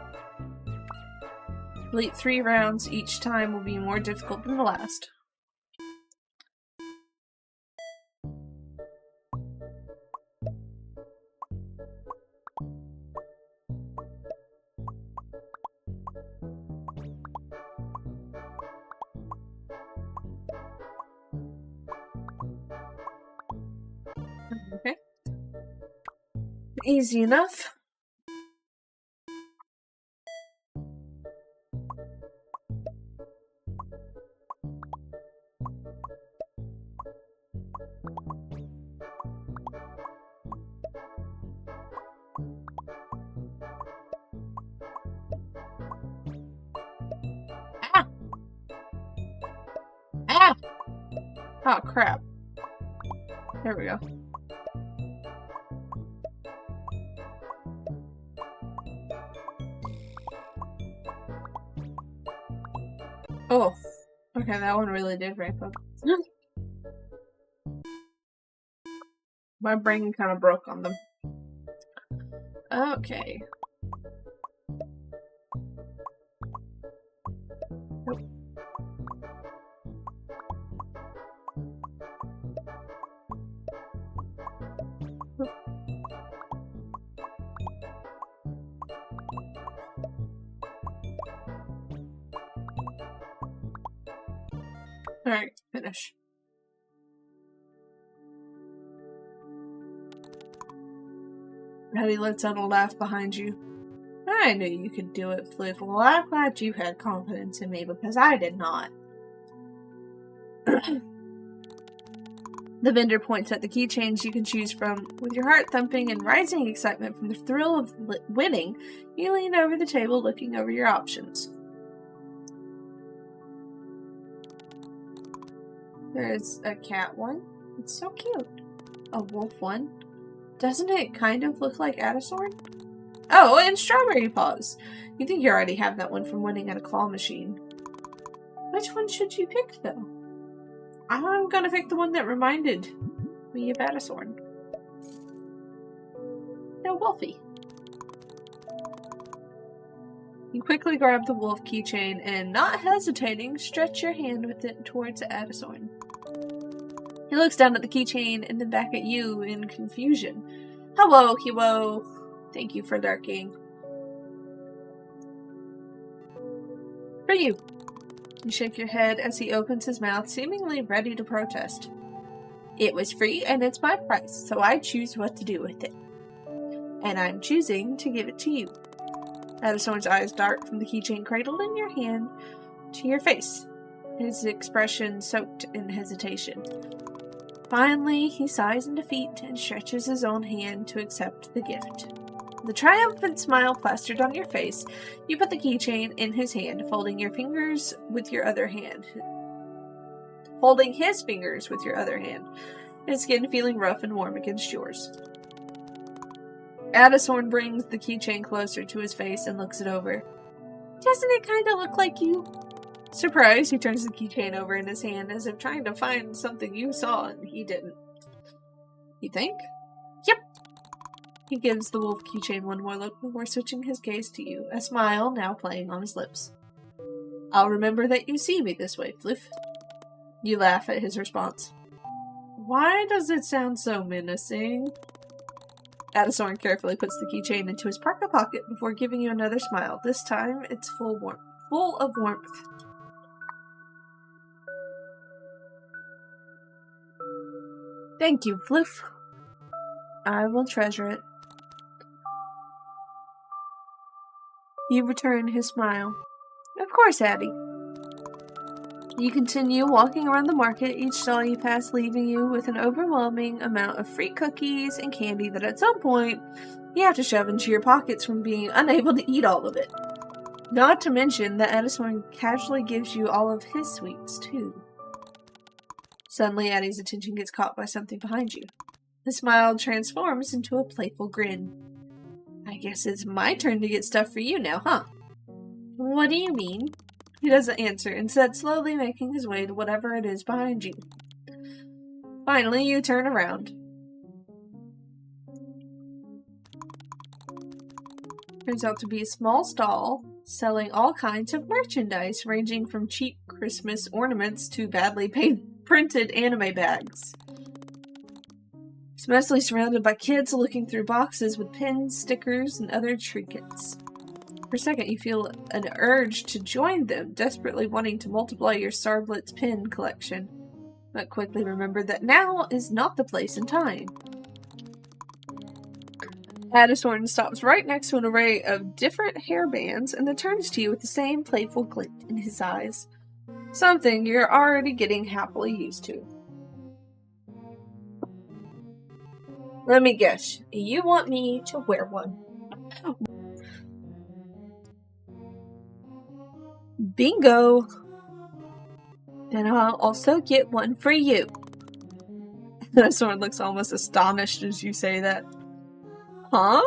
Complete 3 rounds. Each time will be more difficult than the last. Okay. Easy enough. Oh, crap. There we go. Oh. Okay, that one really did rape up. My brain kind of broke on them. Okay. Nope. Nope. Alright, finish. Hattie lets out a laugh behind you. I knew you could do it, Fliff. Well, I'm glad you had confidence in me, because I did not. The vendor points at the keychains you can choose from. With your heart thumping and rising excitement from the thrill of winning, you lean over the table looking over your options. There's a cat one. It's so cute. A wolf one. Doesn't it kind of look like Adisorn? Oh, and strawberry paws. You think you already have that one from winning at a claw machine. Which one should you pick, though? I'm gonna pick the one that reminded me of Adisorn. No, Wolfie. You quickly grab the wolf keychain and, not hesitating, stretch your hand with it towards Adisorn. He looks down at the keychain and then back at you in confusion. Hello, Huo. Thank you for lurking. For you. You shake your head as he opens his mouth, seemingly ready to protest. It was free and it's my price, so I choose what to do with it. And I'm choosing to give it to you. Adisorn's eyes dart from the keychain cradled in your hand to your face, his expression soaked in hesitation. Finally, he sighs in defeat and stretches his own hand to accept the gift. The triumphant smile plastered on your face, you put the keychain in his hand, folding his fingers with your other hand, his skin feeling rough and warm against yours. Adisorn brings the keychain closer to his face and looks it over. Doesn't it kind of look like you? Surprised, he turns the keychain over in his hand as if trying to find something you saw and he didn't. You think? Yep. He gives the wolf keychain one more look before switching his gaze to you, a smile now playing on his lips. I'll remember that you see me this way, Fliff. You laugh at his response. Why does it sound so menacing? Adisorn carefully puts the keychain into his parka pocket before giving you another smile. This time, it's full of warmth. Thank you, Fliff. I will treasure it. You return his smile. Of course, Addie. You continue walking around the market, each stall you pass leaving you with an overwhelming amount of free cookies and candy that at some point you have to shove into your pockets from being unable to eat all of it. Not to mention that Adisorn casually gives you all of his sweets, too. Suddenly, Addie's attention gets caught by something behind you. The smile transforms into a playful grin. I guess it's my turn to get stuff for you now, huh? What do you mean? He doesn't answer, instead slowly making his way to whatever it is behind you. Finally, you turn around. Turns out to be a small stall selling all kinds of merchandise, ranging from cheap Christmas ornaments to badly printed anime bags. It's mostly surrounded by kids looking through boxes with pins, stickers, and other trinkets. For a second, you feel an urge to join them, desperately wanting to multiply your Starblitz pin collection, but quickly remember that now is not the place and time. Adisorn stops right next to an array of different hairbands and then turns to you with the same playful glint in his eyes. Something you're already getting happily used to. Let me guess, you want me to wear one? Bingo! Then I'll also get one for you. Someone looks almost astonished as you say that. Huh?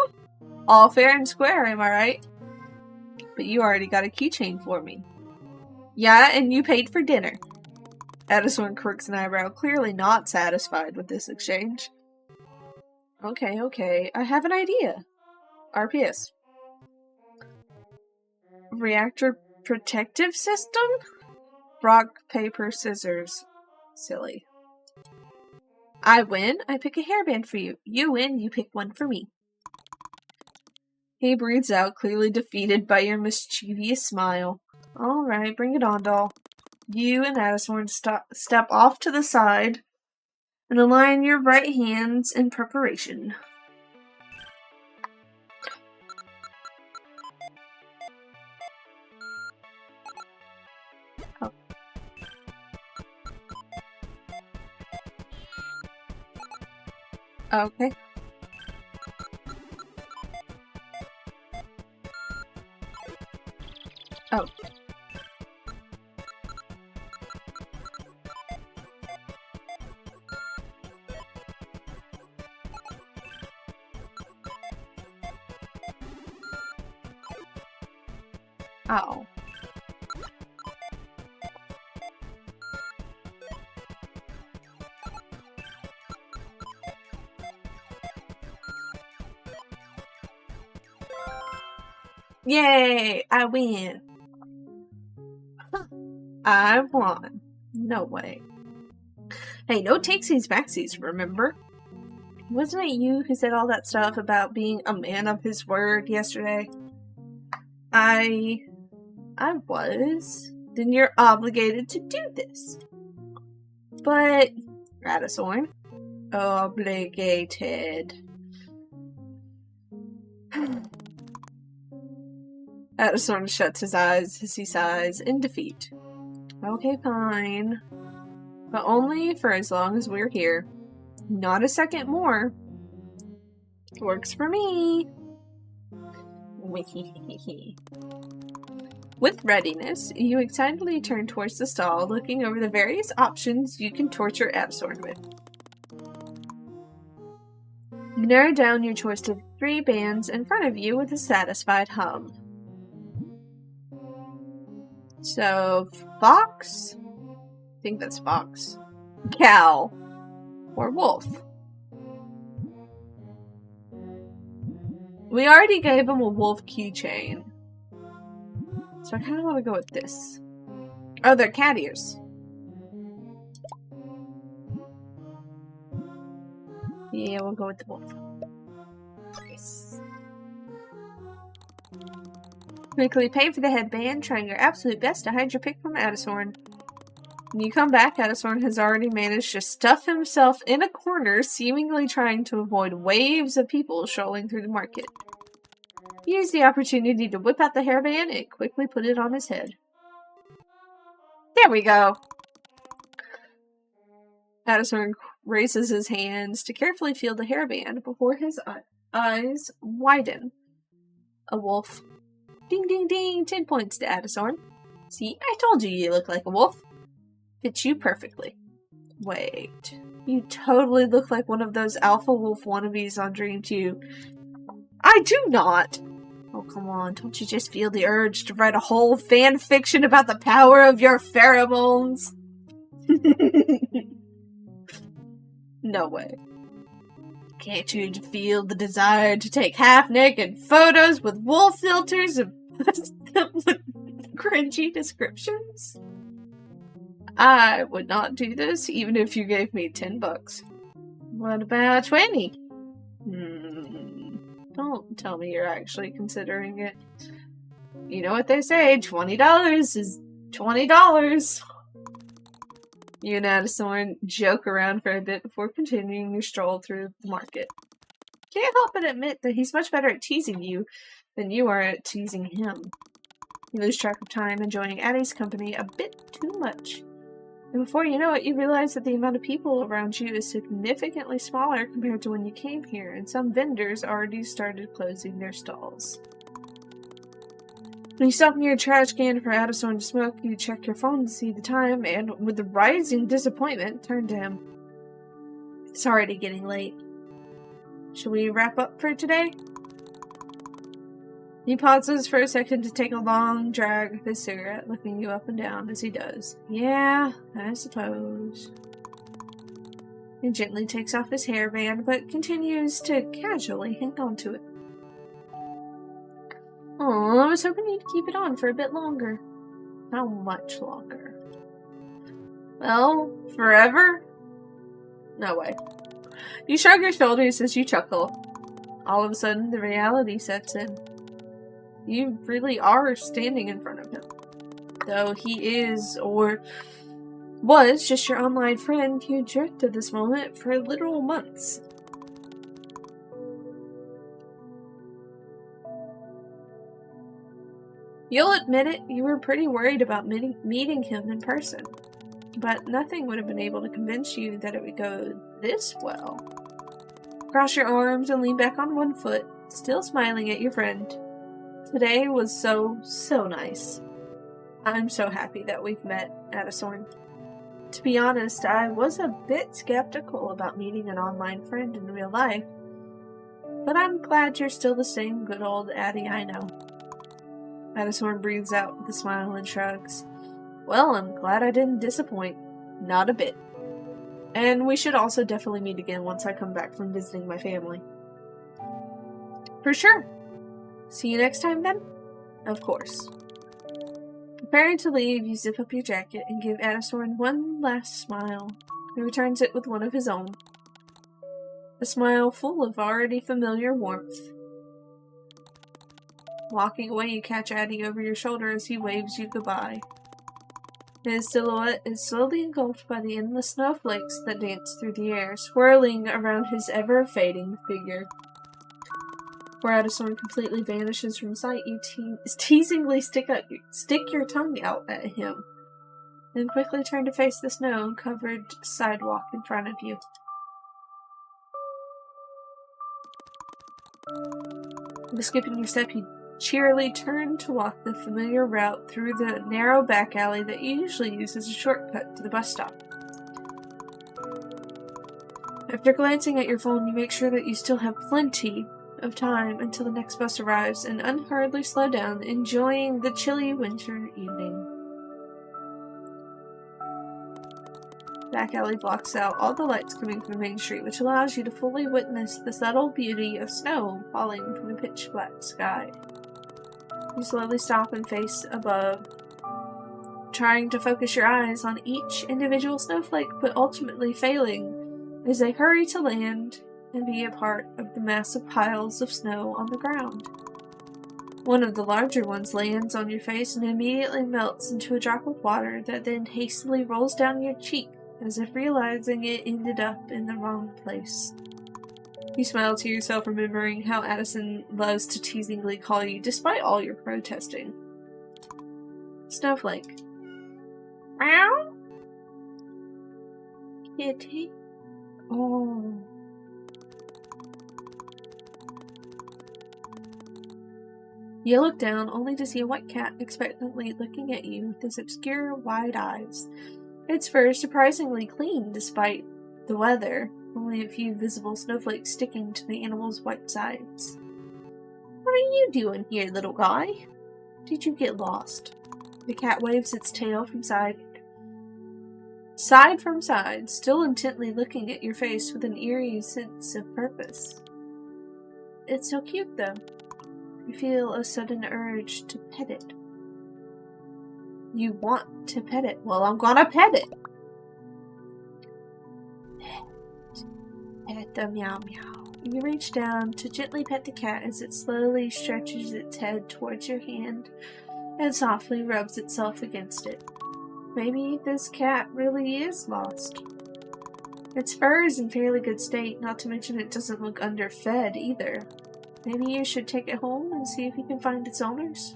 All fair and square, am I right? But you already got a keychain for me. Yeah, and you paid for dinner. Edison quirks an eyebrow, clearly not satisfied with this exchange. Okay, I have an idea. RPS. Reactor protective system? Rock, paper, scissors. Silly. I win, I pick a hairband for you. You win, you pick one for me. He breathes out, clearly defeated by your mischievous smile. Alright, bring it on, doll. You and Addison step off to the side and align your right hands in preparation. Oh. Okay. Oh. Oh. Yay! I win. I won. No way. Hey, no takesies backsies, remember? Wasn't it you who said all that stuff about being a man of his word yesterday? I was. Then you're obligated to do this. But, Radissorn, obligated. Radissorn shuts his eyes as he sighs in defeat. Okay, fine. But only for as long as we're here. Not a second more. Works for me. With readiness, you excitedly turn towards the stall, looking over the various options you can torture Adsorn with. You narrow down your choice to 3 bands in front of you with a satisfied hum. So, fox? I think that's fox. Cow. Or wolf. We already gave him a wolf keychain. So I kind of want to go with this. Oh, they're cat ears. Yeah, we'll go with the wolf. Nice. Quickly pay for the headband, trying your absolute best to hide your pick from Adsorn. When you come back, Adsorn has already managed to stuff himself in a corner, seemingly trying to avoid waves of people strolling through the market. He used the opportunity to whip out the hairband and quickly put it on his head. There we go! Adsorn raises his hands to carefully feel the hairband before his eyes widen. A wolf. Ding ding ding! 10 points to Adsorn. See, I told you look like a wolf. Fits you perfectly. Wait. You totally look like one of those alpha wolf wannabes on Dream 2. I do not! Oh, come on. Don't you just feel the urge to write a whole fan fiction about the power of your pheromones? No way. Can't you feel the desire to take half-naked photos with wolf filters and cringy descriptions? I would not do this even if you gave me $10. What about 20? Don't tell me you're actually considering it. You know what they say, $20 is $20. You and Adsorn joke around for a bit before continuing your stroll through the market. Can't help but admit that he's much better at teasing you than you are at teasing him. You lose track of time, enjoying Addie's company a bit too much. And before you know it, you realize that the amount of people around you is significantly smaller compared to when you came here, and some vendors already started closing their stalls. When you stop near a trash can for Addison to smoke, you check your phone to see the time, and with rising disappointment, turn to him. It's already getting late. Should we wrap up for today? He pauses for a second to take a long drag of his cigarette, looking you up and down as he does. Yeah, I suppose. He gently takes off his hairband, but continues to casually hang on to it. Oh, I was hoping you'd keep it on for a bit longer. How much longer? Well, forever? No way. You shrug your shoulders as you chuckle. All of a sudden, the reality sets in. You really are standing in front of him. Though he is, or was, just your online friend, you dreamt of this moment for literal months. You'll admit it, you were pretty worried about meeting him in person. But nothing would have been able to convince you that it would go this well. Cross your arms and lean back on one foot, still smiling at your friend. Today was so nice. I'm so happy that we've met, Addison. To be honest, I was a bit skeptical about meeting an online friend in real life. But I'm glad you're still the same good old Addie I know. Addison breathes out with a smile and shrugs. Well, I'm glad I didn't disappoint. Not a bit. And we should also definitely meet again once I come back from visiting my family. For sure. See you next time, then? Of course. Preparing to leave, you zip up your jacket and give Addison one last smile. He returns it with one of his own. A smile full of already familiar warmth. Walking away, you catch Addie over your shoulder as he waves you goodbye. His silhouette is slowly engulfed by the endless snowflakes that dance through the air, swirling around his ever-fading figure. Where Addison completely vanishes from sight, you teasingly stick your tongue out at him, then quickly turn to face the snow-covered sidewalk in front of you. With skipping your step, you cheerily turn to walk the familiar route through the narrow back alley that you usually use as a shortcut to the bus stop. After glancing at your phone, you make sure that you still have plenty of time until the next bus arrives and unhurriedly slow down, enjoying the chilly winter evening. Back alley blocks out all the lights coming from Main Street, which allows you to fully witness the subtle beauty of snow falling from the pitch-black sky. You slowly stop and face above, trying to focus your eyes on each individual snowflake, but ultimately failing as they hurry to land and be a part of the massive piles of snow on the ground. One of the larger ones lands on your face and immediately melts into a drop of water that then hastily rolls down your cheek, as if realizing it ended up in the wrong place. You smile to yourself, remembering how Addison loves to teasingly call you, despite all your protesting. Snowflake. Meow? Kitty? Oh. You look down, only to see a white cat expectantly looking at you with its obscure, wide eyes. Its fur is surprisingly clean despite the weather, only a few visible snowflakes sticking to the animal's white sides. What are you doing here, little guy? Did you get lost? The cat waves its tail from side from side, still intently looking at your face with an eerie sense of purpose. It's so cute, though. You feel a sudden urge to pet it. You want to pet it. Well, I'm gonna pet it. Pet the meow meow. You reach down to gently pet the cat as it slowly stretches its head towards your hand and softly rubs itself against it. Maybe this cat really is lost. Its fur is in fairly good state, not to mention it doesn't look underfed either. Maybe you should take it home and see if you can find its owners?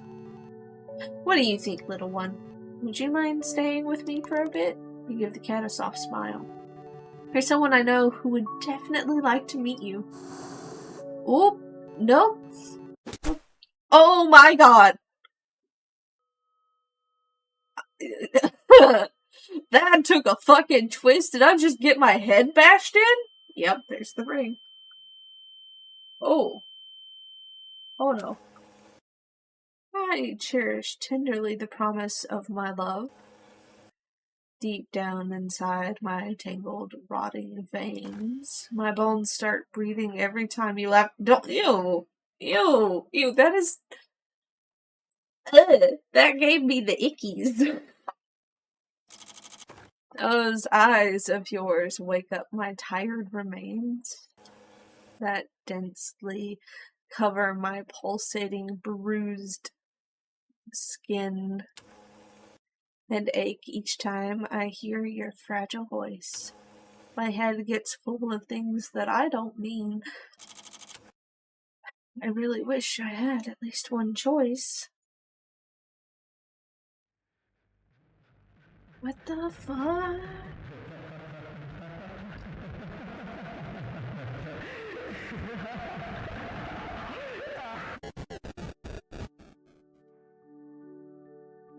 What do you think, little one? Would you mind staying with me for a bit? You give the cat a soft smile. There's someone I know who would definitely like to meet you. Oh, no. Oh my god! That took a fucking twist. Did I just get my head bashed in? Yep, there's the ring. Oh. Oh no. I cherish tenderly the promise of my love. Deep down inside my tangled, rotting veins, my bones start breathing every time you laugh. Don't, ew, ew, ew, that is, that gave me the ickies. Those eyes of yours wake up my tired remains that densely cover my pulsating, bruised skin and ache each time I hear your fragile voice. My head gets full of things that I don't mean. I really wish I had at least one choice. What the fuck?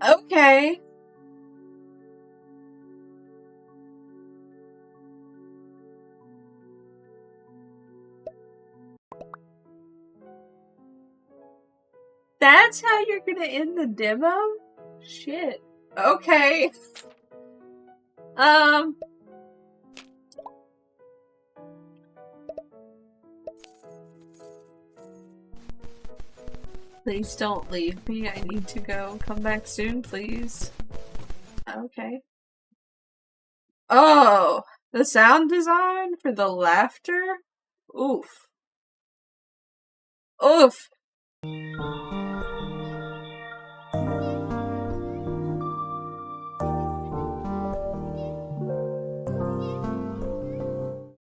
Okay. That's how you're gonna end the demo? Shit. Okay. Please don't leave me. I need to go. Come back soon, please. Okay. Oh, the sound design for the laughter? Oof. Oof.